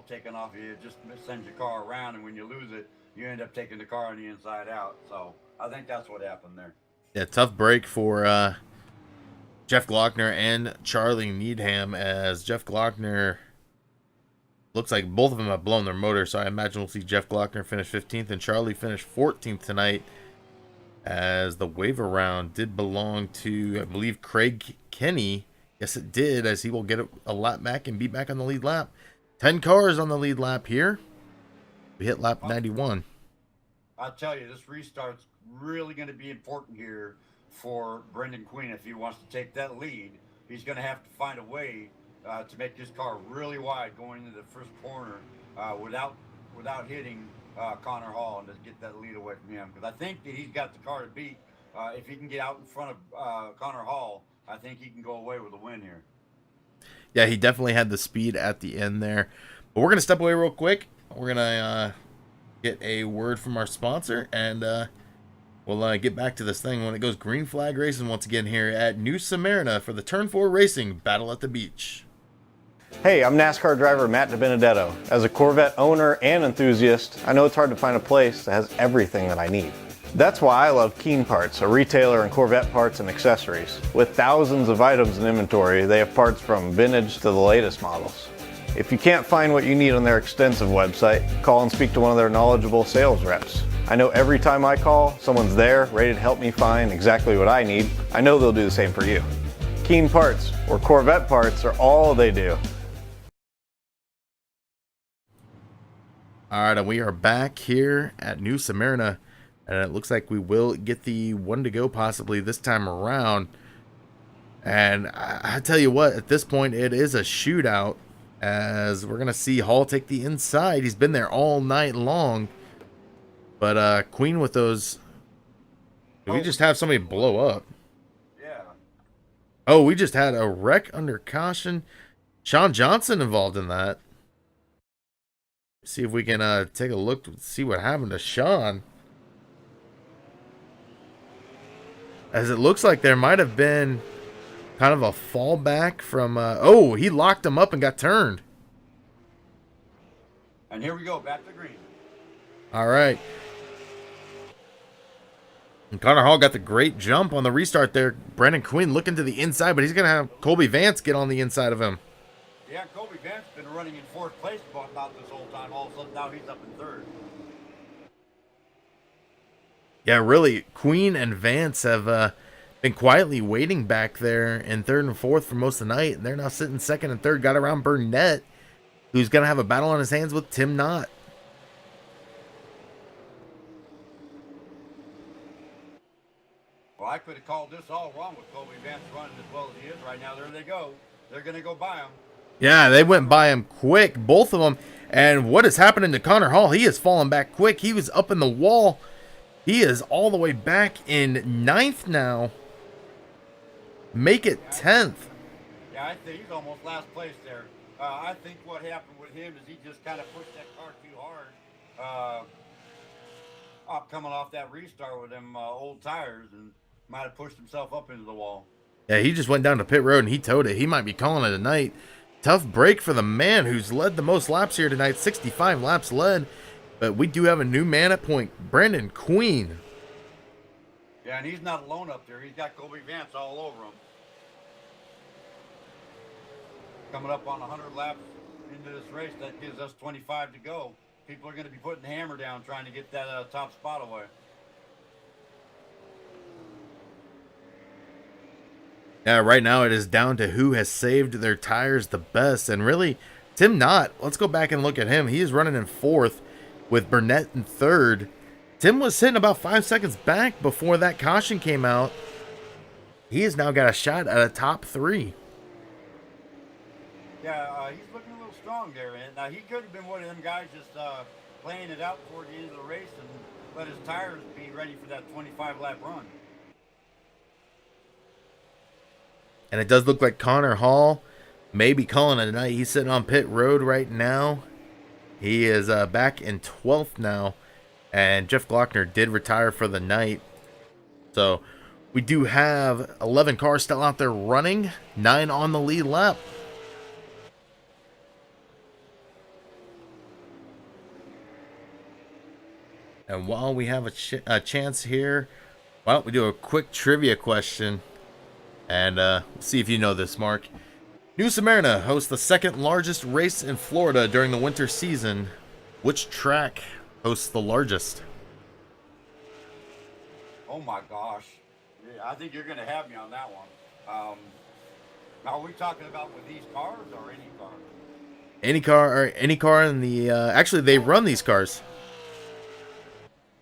taken off you, it just sends your car around. And when you lose it, you end up taking the car on the inside out. So I think that's what happened there. Yeah, tough break for Jeff Glockner and Charlie Needham, as Jeff Glockner looks like both of them have blown their motor. So I imagine we'll see Jeff Glockner finish 15th and Charlie finish 14th tonight, as the waiver round did belong to, I believe, Craig Kenny. Yes, it did, as he will get a lap back and be back on the lead lap. 10 cars on the lead lap here. We hit lap 91. I'll tell you, this restart's really going to be important here for Brendan Queen if he wants to take that lead. He's going to have to find a way to make this car really wide going into the first corner without hitting Connor Hall and just get that lead away from him. Because I think that he's got the car to beat. If he can get out in front of Connor Hall, I think he can go away with a win here. Yeah, he definitely had the speed at the end there. But we're going to step away real quick. We're going to get a word from our sponsor, and we'll get back to this thing when it goes green flag racing once again here at New Smyrna for the Turn 4 Racing Battle at the Beach. Hey, I'm NASCAR driver Matt DiBenedetto. As a Corvette owner and enthusiast, I know it's hard to find a place that has everything that I need. That's why I love Keen Parts, a retailer in Corvette parts and accessories. With thousands of items in inventory, they have parts from vintage to the latest models. If you can't find what you need on their extensive website, call and speak to one of their knowledgeable sales reps. I know every time I call, someone's there, ready to help me find exactly what I need. I know they'll do the same for you. Keen Parts, or Corvette parts, are all they do. All right, and we are back here at New Smyrna, and it looks like we will get the one to go possibly this time around. And I tell you what, at this point, it is a shootout, as we're going to see Hall take the inside. He's been there all night long. But Queen with those... Did we just have somebody blow up? Yeah. Oh, we just had a wreck under caution. Sean Johnson involved in that. See if we can take a look to see what happened to Sean. As it looks like there might have been kind of a fallback from... oh, he locked him up and got turned. And here we go, back to green. All right. And Connor Hall got the great jump on the restart there. Brendan Quinn looking to the inside, but he's going to have Colby Vance get on the inside of him. Yeah, Colby Vance been running in fourth place about this whole time. All of a sudden now he's up in third. Yeah, really, Queen and Vance have been quietly waiting back there in third and fourth for most of the night. And they're now sitting second and third. Got around Burnett, who's going to have a battle on his hands with Tim Knott. Well, I could have called this all wrong with Colby Vance running as well as he is right now. There they go. They're going to go by him. Yeah, they went by him quick, both of them. And what is happening to Connor Hall? He has fallen back quick. He was up in the wall. He is all the way back in ninth now. Make it 10th. Yeah, I think he's almost last place there. I think what happened with him is he just kind of pushed that car too hard. Coming off that restart with them old tires, and might have pushed himself up into the wall. Yeah, he just went down to pit road and he towed it. He might be calling it a night. Tough break for the man who's led the most laps here tonight. 65 laps led. But we do have a new man at point. Brendan Queen. Yeah, and he's not alone up there. He's got Colby Vance all over him. Coming up on 100 laps into this race, that gives us 25 to go. People are going to be putting the hammer down trying to get that top spot away. Yeah, right now it is down to who has saved their tires the best. And really, Tim Knott, let's go back and look at him. He is running in fourth with Burnett in third. Tim was sitting about 5 seconds back before that caution came out. He has now got a shot at a top three. Yeah, he's looking a little strong there. And now he could have been one of them guys just playing it out toward the end of the race and let his tires be ready for that 25-lap run. And it does look like Connor Hall may be calling it a night. He's sitting on pit road right now. He is back in 12th now. And Jeff Glockner did retire for the night. So We do have 11 cars still out there running, 9 on the lead lap. And while we have a chance here, why don't we do a quick trivia question? And see if you know this, Mark. New Smyrna hosts the second largest race in Florida during the winter season. Which track hosts the largest? Oh my gosh. Yeah, I think you're going to have me on that one. Now, are we talking about with these cars or any car? Any car in the actually they run these cars.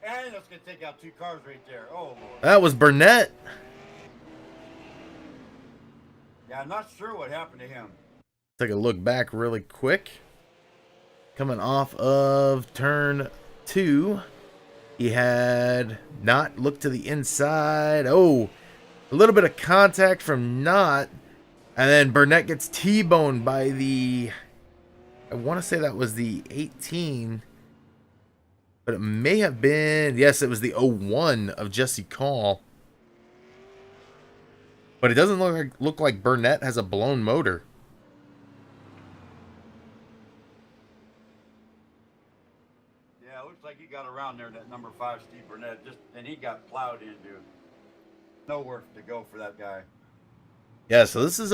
And that's going to take out 2 cars right there. Oh, Lord. That was Burnett. Yeah, I'm not sure what happened to him. Take a look back really quick. Coming off of turn 2, he had not looked to the inside. Oh, a little bit of contact from Knott. And then Burnett gets T-boned by the, I want to say that was the 18. But it may have been, yes, it was the 01 of Jesse Call. But it doesn't look like Burnett has a blown motor. Yeah, it looks like he got around there, that number 5, Steve Burnett, and he got plowed into. Nowhere to go for that guy. Yeah, so this is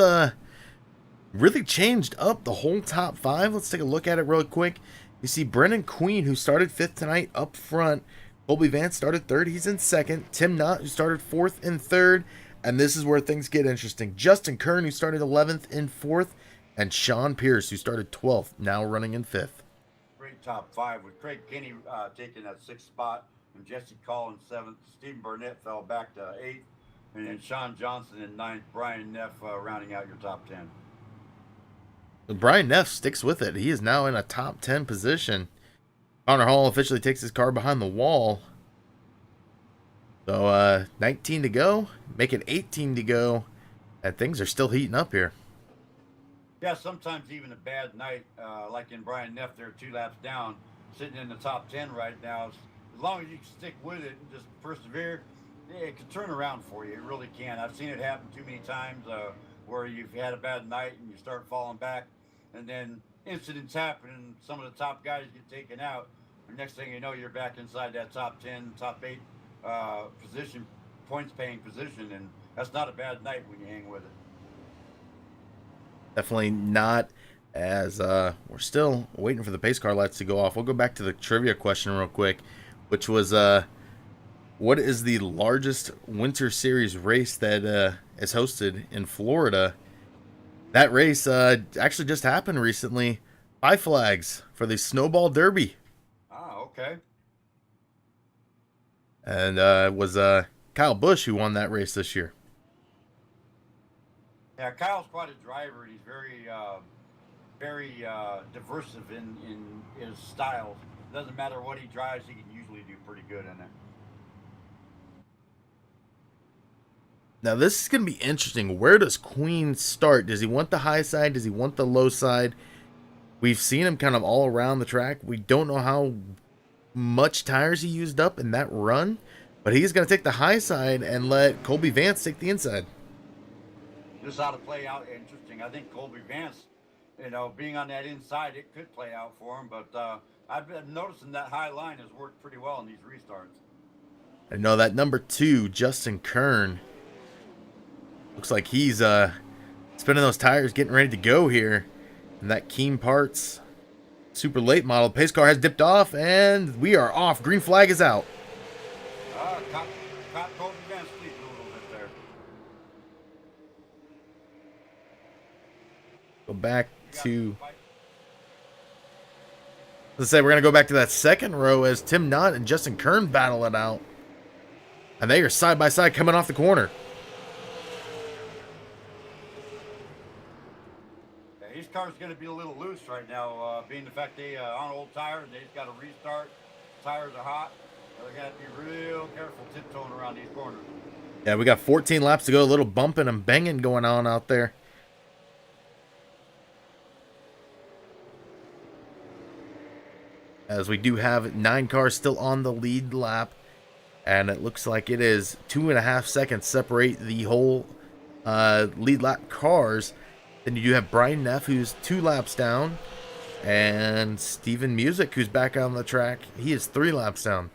really changed up the whole top 5. Let's take a look at it real quick. You see Brennan Queen, who started 5th tonight, up front. Colby Vance started 3rd. He's in 2nd. Tim Knott, who started 4th and 3rd. And this is where things get interesting. Justin Kern, who started 11th and 4th. And Sean Pierce, who started 12th, now running in 5th. Great top 5 with Craig Kinney taking that 6th spot and Jesse Call in 7th. Stephen Burnett fell back to 8th. And then Sean Johnson in 9th. Brian Neff rounding out your top 10. Brian Neff sticks with it. He is now in a top 10 position. Connor Hall officially takes his car behind the wall. So 19 to go, make it 18 to go, and things are still heating up here. Yeah, sometimes even a bad night, like in Brian Neff there, 2 laps down, sitting in the top 10 right now. As long as you can stick with it and just persevere, it can turn around for you. It really can. I've seen it happen too many times where you've had a bad night and you start falling back, and then incidents happen and some of the top guys get taken out. And next thing you know, you're back inside that top 10, top 8 position, points paying position, and that's not a bad night when you hang with it. Definitely not, as we're still waiting for the pace car lights to go off. We'll go back to the trivia question real quick, which was what is the largest Winter Series race that is hosted in Florida? That race actually just happened recently. 5 Flags for the Snowball Derby. Ah, okay. And it was Kyle Busch who won that race this year. Yeah, Kyle's quite a driver, and he's very diversive in his styles. Doesn't matter what he drives, he can usually do pretty good in it. Now this is going to be interesting. Where does Queen start? Does he want the high side? Does he want the low side? We've seen him kind of all around the track. We don't know how much tires he used up in that run, but he's going to take the high side and let Colby Vance take the inside. This ought to play out interesting. I think Colby Vance, being on that inside, it could play out for him, but I've been noticing that high line has worked pretty well in these restarts. I know that number 2, Justin Kern, looks like he's spinning those tires, getting ready to go here. And that Keen Parts super late model pace car has dipped off, and we are off. Green flag is out. Caught Colby Vance sleeping a little bit there. Go back to... Let's say we're going to go back to that second row as Tim Knott and Justin Kern battle it out. And they are side by side coming off the corner. These cars are going to be a little loose right now, being the fact they on old tires, they just got to restart. Tires are hot. They're going to have to be real careful tiptoeing around these corners. Yeah, we got 14 laps to go. A little bumping and banging going on out there. As we do have 9 cars still on the lead lap. and it looks like it is 2.5 seconds separate the whole lead lap cars. Then you do have Brian Neff, who's 2 laps down, and Steven Music, who's back on the track. He is 3 laps down.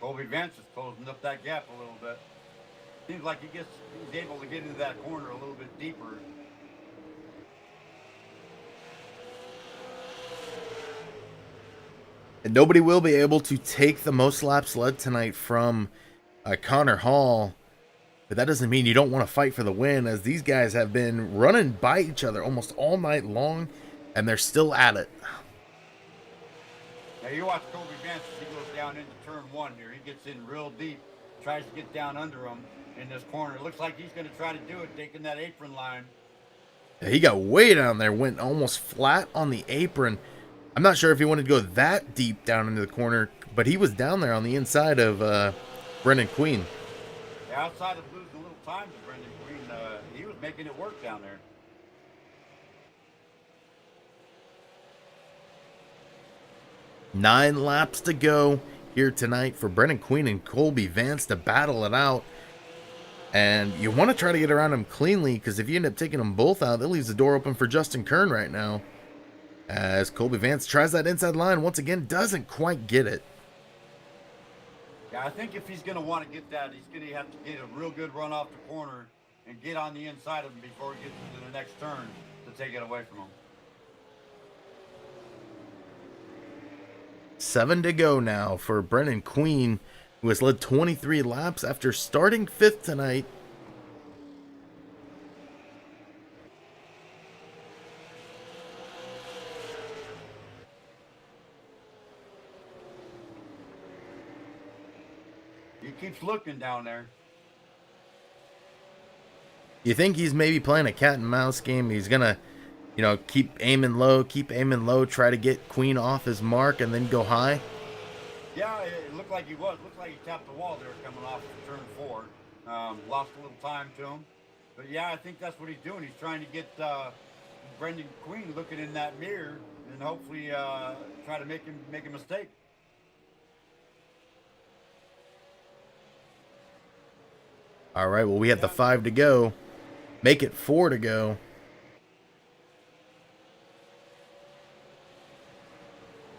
Colby Vance is closing up that gap a little bit. Seems like he's able to get into that corner a little bit deeper. And nobody will be able to take the most laps led tonight from Connor Hall. But that doesn't mean you don't want to fight for the win, as these guys have been running by each other almost all night long, and they're still at it. Now you watch Colby Vance as he goes down into turn 1 here. He gets in real deep, tries to get down under him in this corner. It looks like he's going to try to do it, taking that apron line. Yeah, he got way down there, went almost flat on the apron. I'm not sure if he wanted to go that deep down into the corner, but he was down there on the inside of Brendan Queen. Yeah, outside of losing a little time to Brendan Queen, he was making it work down there. Nine laps to go here tonight for Brendan Queen and Colby Vance to battle it out. And you want to try to get around him cleanly, because if you end up taking them both out, that leaves the door open for Justin Kern right now. As Colby Vance tries that inside line once again, doesn't quite get it. Yeah, I think if he's going to want to get that, he's going to have to get a real good run off the corner and get on the inside of him before he gets into the next turn to take it away from him. 7 to go now for Brendan Queen, who has led 23 laps after starting 5th tonight. He keeps looking down there. You think he's maybe playing a cat and mouse game? He's gonna, keep aiming low, try to get Queen off his mark, and then go high. Yeah, it looked like he was. It looked like he tapped the wall there coming off of turn 4. Lost a little time to him. But yeah, I think that's what he's doing. He's trying to get Brendan Queen looking in that mirror and hopefully try to make a mistake. All right, well, we have the 5 to go. Make it 4 to go.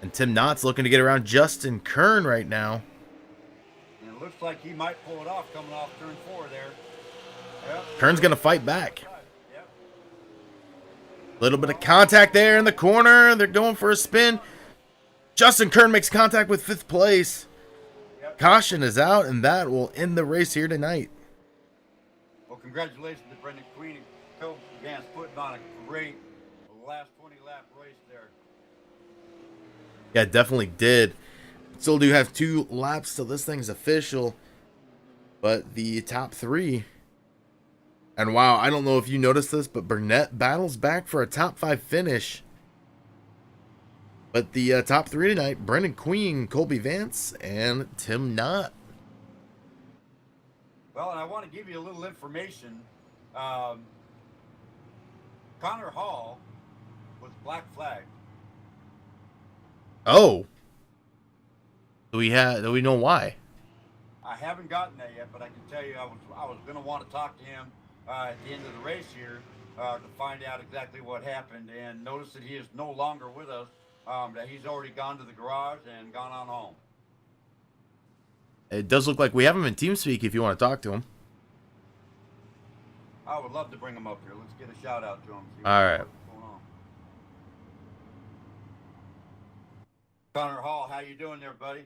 And Tim Knott's looking to get around Justin Kern right now. And it looks like he might pull it off coming off turn 4 there. Yep. Kern's going to fight back. Yep. Little bit of contact there in the corner. They're going for a spin. Justin Kern makes contact with 5th place. Yep. Caution is out, and that will end the race here tonight. Well, congratulations to Brendan Queen and Colby Vance putting on a great last 20-lap race there. Yeah, definitely did. Still do have 2 laps till this thing's official. But the top 3. And wow, I don't know if you noticed this, but Burnett battles back for a top 5 finish. But the top 3 tonight, Brendan Queen, Colby Vance, and Tim Knott. Well, and I want to give you a little information. Connor Hall was black flagged. Oh. Do we know why? I haven't gotten that yet, but I can tell you I was going to want to talk to him at the end of the race here to find out exactly what happened, and notice that he is no longer with us, that he's already gone to the garage and gone on home. It does look like we have him in TeamSpeak if you want to talk to him. I would love to bring him up here. Let's get a shout out to him. All right. What's going on. Connor Hall, how you doing there, buddy?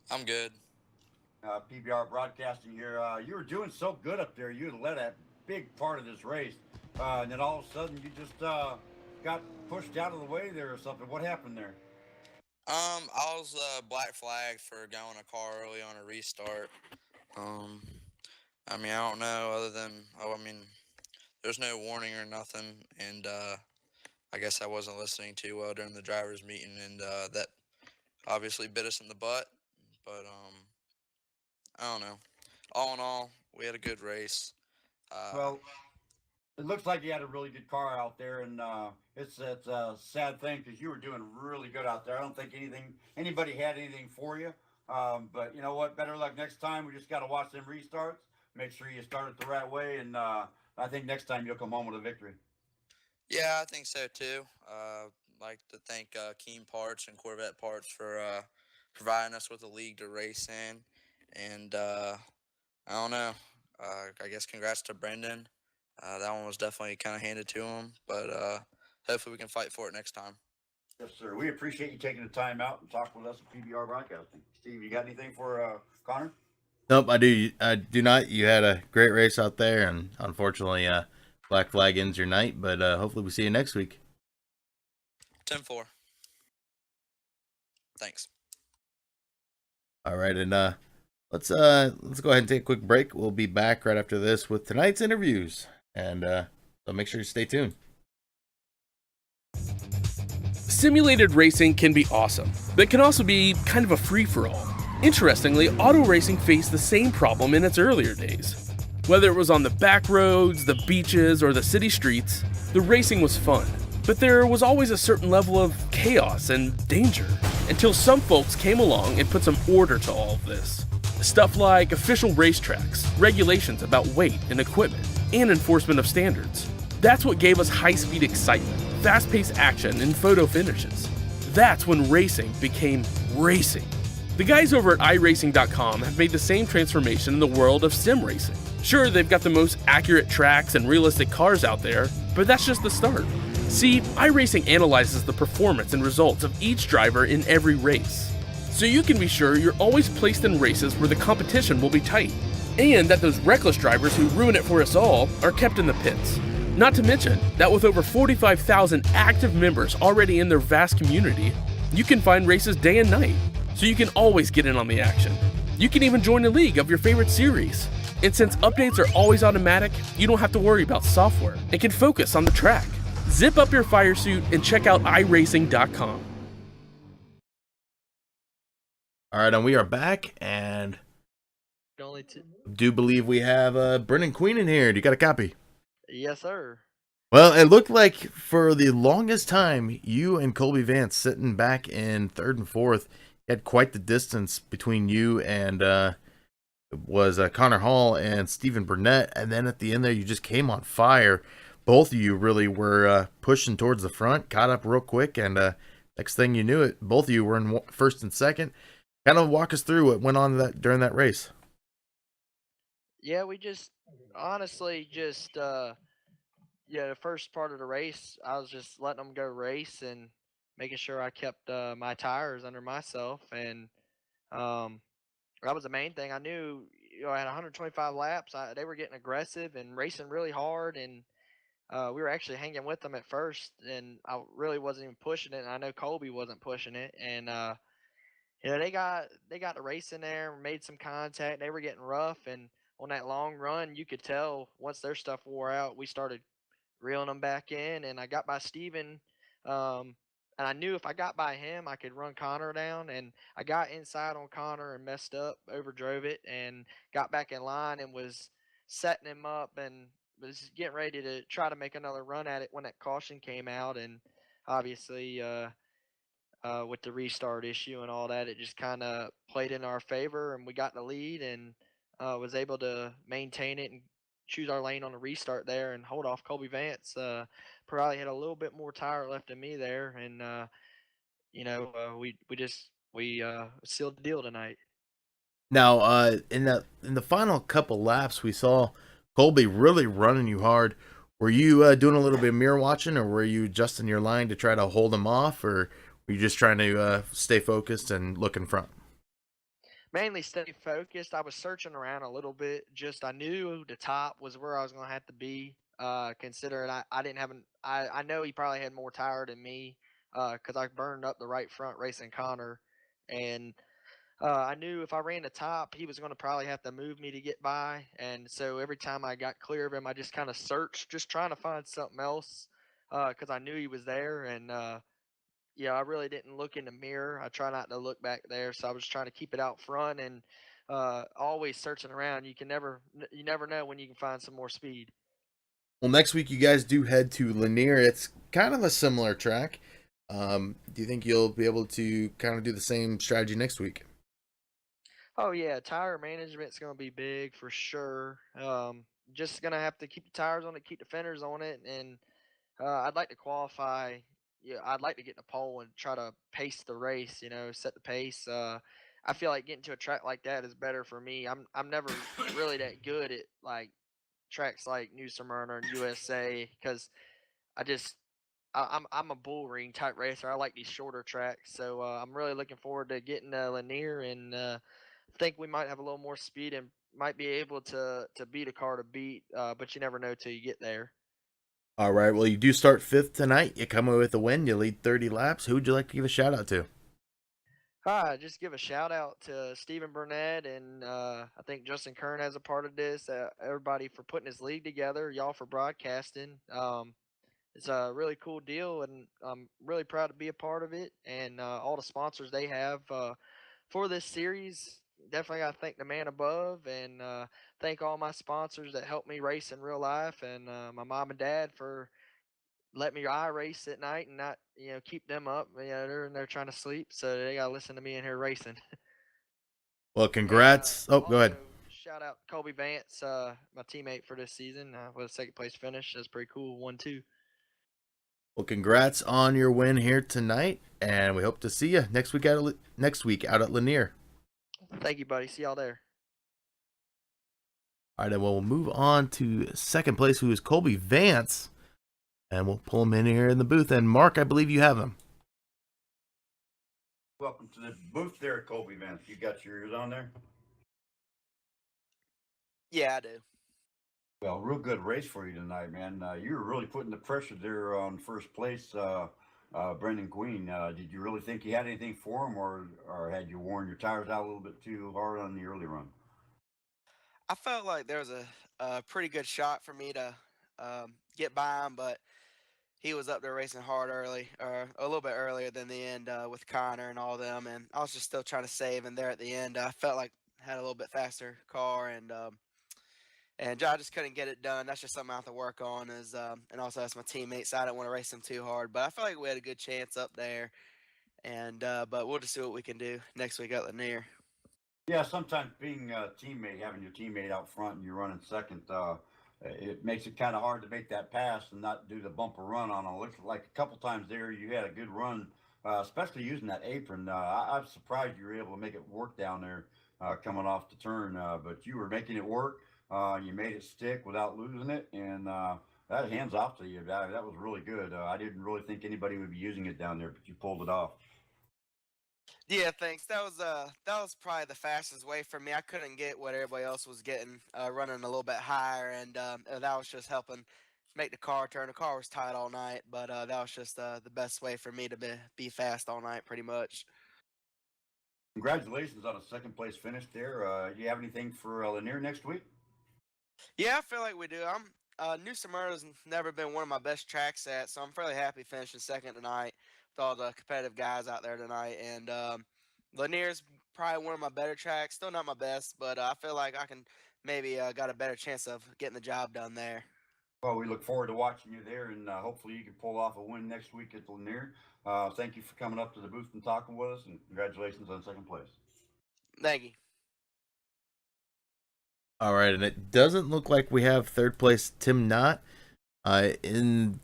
I'm good. PBR Broadcasting here. You were doing so good up there. You had led a big part of this race, and then all of a sudden you just got pushed out of the way there or something. What happened there? I was black flagged for going a car early on a restart. I don't know, other than there's no warning or nothing, and I guess I wasn't listening too well during the drivers' meeting, and that obviously bit us in the butt. But I don't know. All in all, we had a good race. Well, it looks like you had a really good car out there, and it's a sad thing because you were doing really good out there. I don't think anybody had anything for you, But you know what? Better luck next time. We just got to watch them restarts. Make sure you start it the right way, and I think next time you'll come home with a victory. Yeah, I think so too. Like to thank Keen Parts and Corvette Parts for providing us with a league to race in, and I don't know. I guess congrats to Brendan. That one was definitely kind of handed to him, but hopefully we can fight for it next time. Yes, sir. We appreciate you taking the time out and talking with us at PBR Broadcasting. Steve, you got anything for Connor? Nope, I do. I do not. You had a great race out there, and unfortunately, Black Flag ends your night. But hopefully, we see you next week. 10-4. Thanks. All right, and let's go ahead and take a quick break. We'll be back right after this with tonight's interviews, and so make sure you stay tuned. Simulated racing can be awesome, but can also be kind of a free-for-all. Interestingly, auto racing faced the same problem in its earlier days. Whether it was on the back roads, the beaches, or the city streets, the racing was fun. But there was always a certain level of chaos and danger, until some folks came along and put some order to all of this. Stuff like official racetracks, regulations about weight and equipment, and enforcement of standards. That's what gave us high-speed excitement, fast-paced action, and photo finishes. That's when racing became racing. The guys over at iRacing.com have made the same transformation in the world of sim racing. Sure, they've got the most accurate tracks and realistic cars out there, but that's just the start. See, iRacing analyzes the performance and results of each driver in every race, so you can be sure you're always placed in races where the competition will be tight, and that those reckless drivers who ruin it for us all are kept in the pits. Not to mention that with over 45,000 active members already in their vast community, you can find races day and night, so you can always get in on the action. You can even join a league of your favorite series. And since updates are always automatic, you don't have to worry about software and can focus on the track. Zip up your fire suit and check out iRacing.com. All right, and we are back, and Only do believe we have Brendan Queen in here. Do you got a copy? Yes, sir. Well, it looked like for the longest time, you and Colby Vance sitting back in third and fourth had quite the distance between you and was Connor Hall and Stephen Burnett. And then at the end there, you just came on fire. Both of you really were pushing towards the front, caught up real quick. And next thing you knew it, both of you were in first and second. Kind of walk us through what went on during that race. Yeah, we just honestly just the first part of the race, I was just letting them go race and making sure I kept my tires under myself, and that was the main thing. I knew, I had 125 laps. They were getting aggressive and racing really hard, and we were actually hanging with them at first, and I really wasn't even pushing it. And I know Colby wasn't pushing it, and they got the race in there, made some contact. They were getting rough, and on that long run, you could tell once their stuff wore out, we started reeling them back in, and I got by Steven, and I knew if I got by him, I could run Connor down, and I got inside on Connor and messed up, overdrove it, and got back in line and was setting him up and was getting ready to try to make another run at it when that caution came out, and obviously with the restart issue and all that, it just kind of played in our favor, and we got the lead and was able to maintain it and choose our lane on the restart there and hold off Colby Vance. Probably had a little bit more tire left in me there, and we sealed the deal tonight. Now, in the final couple laps, we saw Colby really running you hard. Were you doing a little bit of mirror watching, or were you adjusting your line to try to hold him off, or were you just trying to stay focused and look in front? Mainly stay focused. I was searching around a little bit. Just I knew the top was where I was going to have to be. Considering I didn't have I know he probably had more tire than me because I burned up the right front racing Connor, and I knew if I ran the top, he was going to probably have to move me to get by. And so every time I got clear of him, I just kind of searched, just trying to find something else because I knew he was there. And I really didn't look in the mirror. I try not to look back there, so I was trying to keep it out front and always searching around. You never know when you can find some more speed. Well, next week you guys do head to Lanier. It's kind of a similar track. Do you think you'll be able to kind of do the same strategy next week? Oh yeah, tire management's gonna be big for sure. Just gonna have to keep the tires on it, keep the fenders on it, and I'd like to qualify. Yeah, I'd like to get in the pole and try to pace the race. Set the pace. I feel like getting to a track like that is better for me. I'm never really that good at like tracks like New Smyrna and USA because I just I'm a bull ring type racer. I like these shorter tracks, so I'm really looking forward to getting Lanier and think we might have a little more speed and might be able to beat a car to beat. But you never know till you get there. All right. Well, you do start fifth tonight. You come away with a win. You lead 30 laps. Who would you like to give a shout out to? Hi, just give a shout out to Stephen Burnett and I think Justin Kern has a part of this. Everybody for putting this league together. Y'all for broadcasting. It's a really cool deal, and I'm really proud to be a part of it. And all the sponsors they have for this series. Definitely got to thank the man above, and thank all my sponsors that helped me race in real life, and my mom and dad for let me race at night and not keep them up. They're trying to sleep, so they gotta listen to me in here racing. Well, congrats. And, Go ahead. also, shout out Colby Vance, my teammate for this season, with a second place finish. That's pretty cool. 1-2. Well, congrats on your win here tonight, and we hope to see you next week out at Lanier. Thank you, buddy. See y'all there. All right, and we'll move on to second place, who is Colby Vance, and we'll pull him in here in the booth. And Mark, I believe you have him. Welcome to the booth there, Colby Vance. You got yours on there? Yeah, I do. Well, real good race for you tonight, man. You were really putting the pressure there on first place, Brendan Queen. Did you really think you had anything for him, or had you worn your tires out a little bit too hard on the early run? I felt like there was a pretty good shot for me to get by him, but he was up there racing hard early, or a little bit earlier than the end with Connor and all them, and I was just still trying to save. And there at the end, I felt like I had a little bit faster car, and I just couldn't get it done. That's just something I have to work on. And also that's my teammates. So I didn't want to race them too hard, but I feel like we had a good chance up there. And but we'll just see what we can do next week at Lanier. Yeah, sometimes being a teammate, having your teammate out front and you're running second, it makes it kind of hard to make that pass and not do the bumper run on it. Looks like a couple times there you had a good run, especially using that apron. I'm surprised you were able to make it work down there coming off the turn, but you were making it work. You made it stick without losing it, and that hands off to you. That was really good. I didn't really think anybody would be using it down there, but you pulled it off. Yeah, thanks. That was probably the fastest way for me. I couldn't get what everybody else was getting, running a little bit higher, and that was just helping make the car turn. The car was tight all night, but that was just the best way for me to be fast all night, pretty much. Congratulations on a second place finish there. Do you have anything for Lanier next week? Yeah, I feel like we do. New Smyrna's never been one of my best tracks at, so I'm fairly happy finishing second tonight with all the competitive guys out there tonight. And Lanier's probably one of my better tracks. Still not my best, but I feel like I can maybe got a better chance of getting the job done there. Well, we look forward to watching you there, and hopefully you can pull off a win next week at Lanier. Thank you for coming up to the booth and talking with us, and congratulations on second place. Thank you. All right, and it doesn't look like we have third place Tim Knott in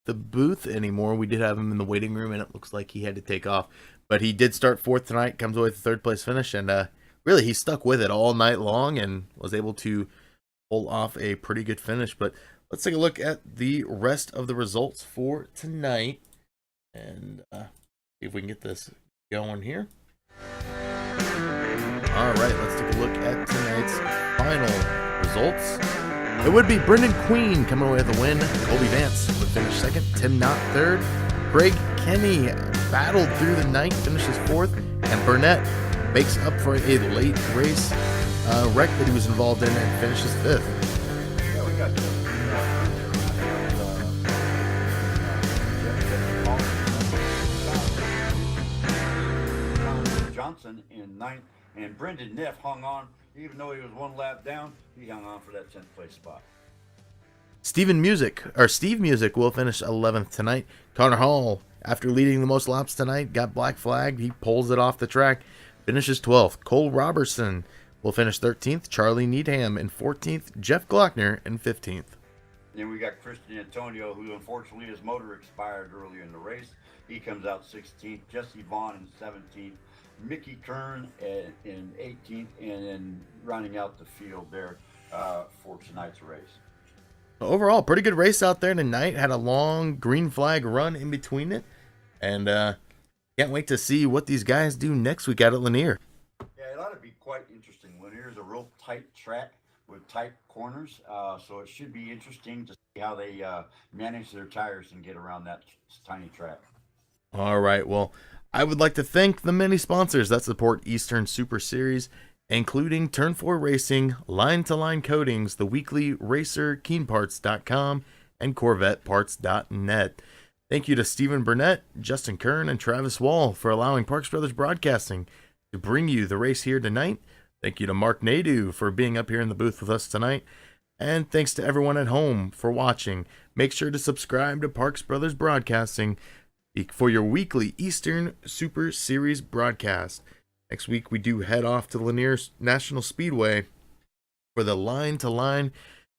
the booth anymore. We did have him in the waiting room, and it looks like he had to take off. But he did start fourth tonight, comes away with a third place finish, and really he stuck with it all night long and was able to pull off a pretty good finish. But let's take a look at the rest of the results for tonight and see if we can get this going here. All right, let's take a look at tonight's final results. It would be Brendan Queen coming away with a win. Colby Vance would finish second. Tim Knott third. Craig Kenny battled through the night, finishes fourth. And Burnett makes up for a late race wreck that he was involved in and finishes fifth. Yeah, we got Johnson in ninth, and Brendan Neff hung on. Even though he was one lap down, he hung on for that 10th place spot. Steve Music will finish 11th tonight. Connor Hall, after leading the most laps tonight, got black flagged. He pulls it off the track. finishes 12th. Cole Robertson will finish 13th. Charlie Needham in 14th. Jeff Glockner in 15th. Then we got Christian Antonio, who unfortunately his motor expired earlier in the race. He comes out 16th. Jesse Vaughn in 17th. Mickey Kern in 18th, and then rounding out the field there for tonight's race. Overall, pretty good race out there tonight. Had a long green flag run in between it. And can't wait to see what these guys do next week out at Lanier. Yeah, it ought to be quite interesting. Lanier is a real tight track with tight corners, so it should be interesting to see how they manage their tires and get around that tiny track. All right, well, I would like to thank the many sponsors that support Eastern Super Series, including Turn 4 Racing, Line to Line Coatings, The Weekly Racer, KeenParts.com, and CorvetteParts.net. Thank you to Stephen Burnett, Justin Kern, and Travis Wall for allowing Parks Brothers Broadcasting to bring you the race here tonight. Thank you to Mark Nadeau for being up here in the booth with us tonight. And thanks to everyone at home for watching. Make sure to subscribe to Parks Brothers Broadcasting for your weekly Eastern Super Series broadcast. Next week, we do head off to Lanier National Speedway for the Line to Line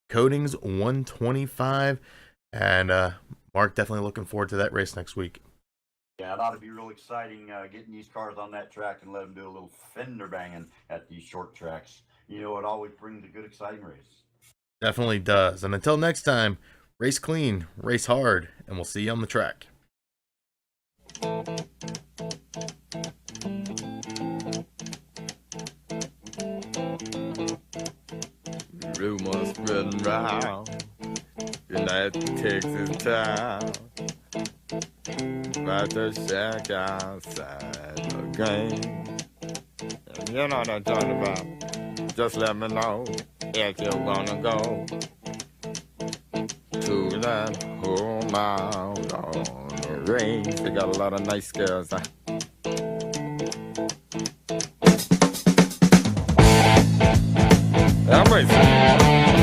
Coatings 125. And Mark, definitely looking forward to that race next week. Yeah, it ought to be real exciting getting these cars on that track and let them do a little fender banging at these short tracks. You know, it always brings a good, exciting race. Definitely does. And until next time, race clean, race hard, and we'll see you on the track. Rumors spreading round United Texas town about the shack outside the game. And you know what I'm talking about. Just let me know if you're gonna go to that home out on the range. They got a lot of nice girls. I'm racing.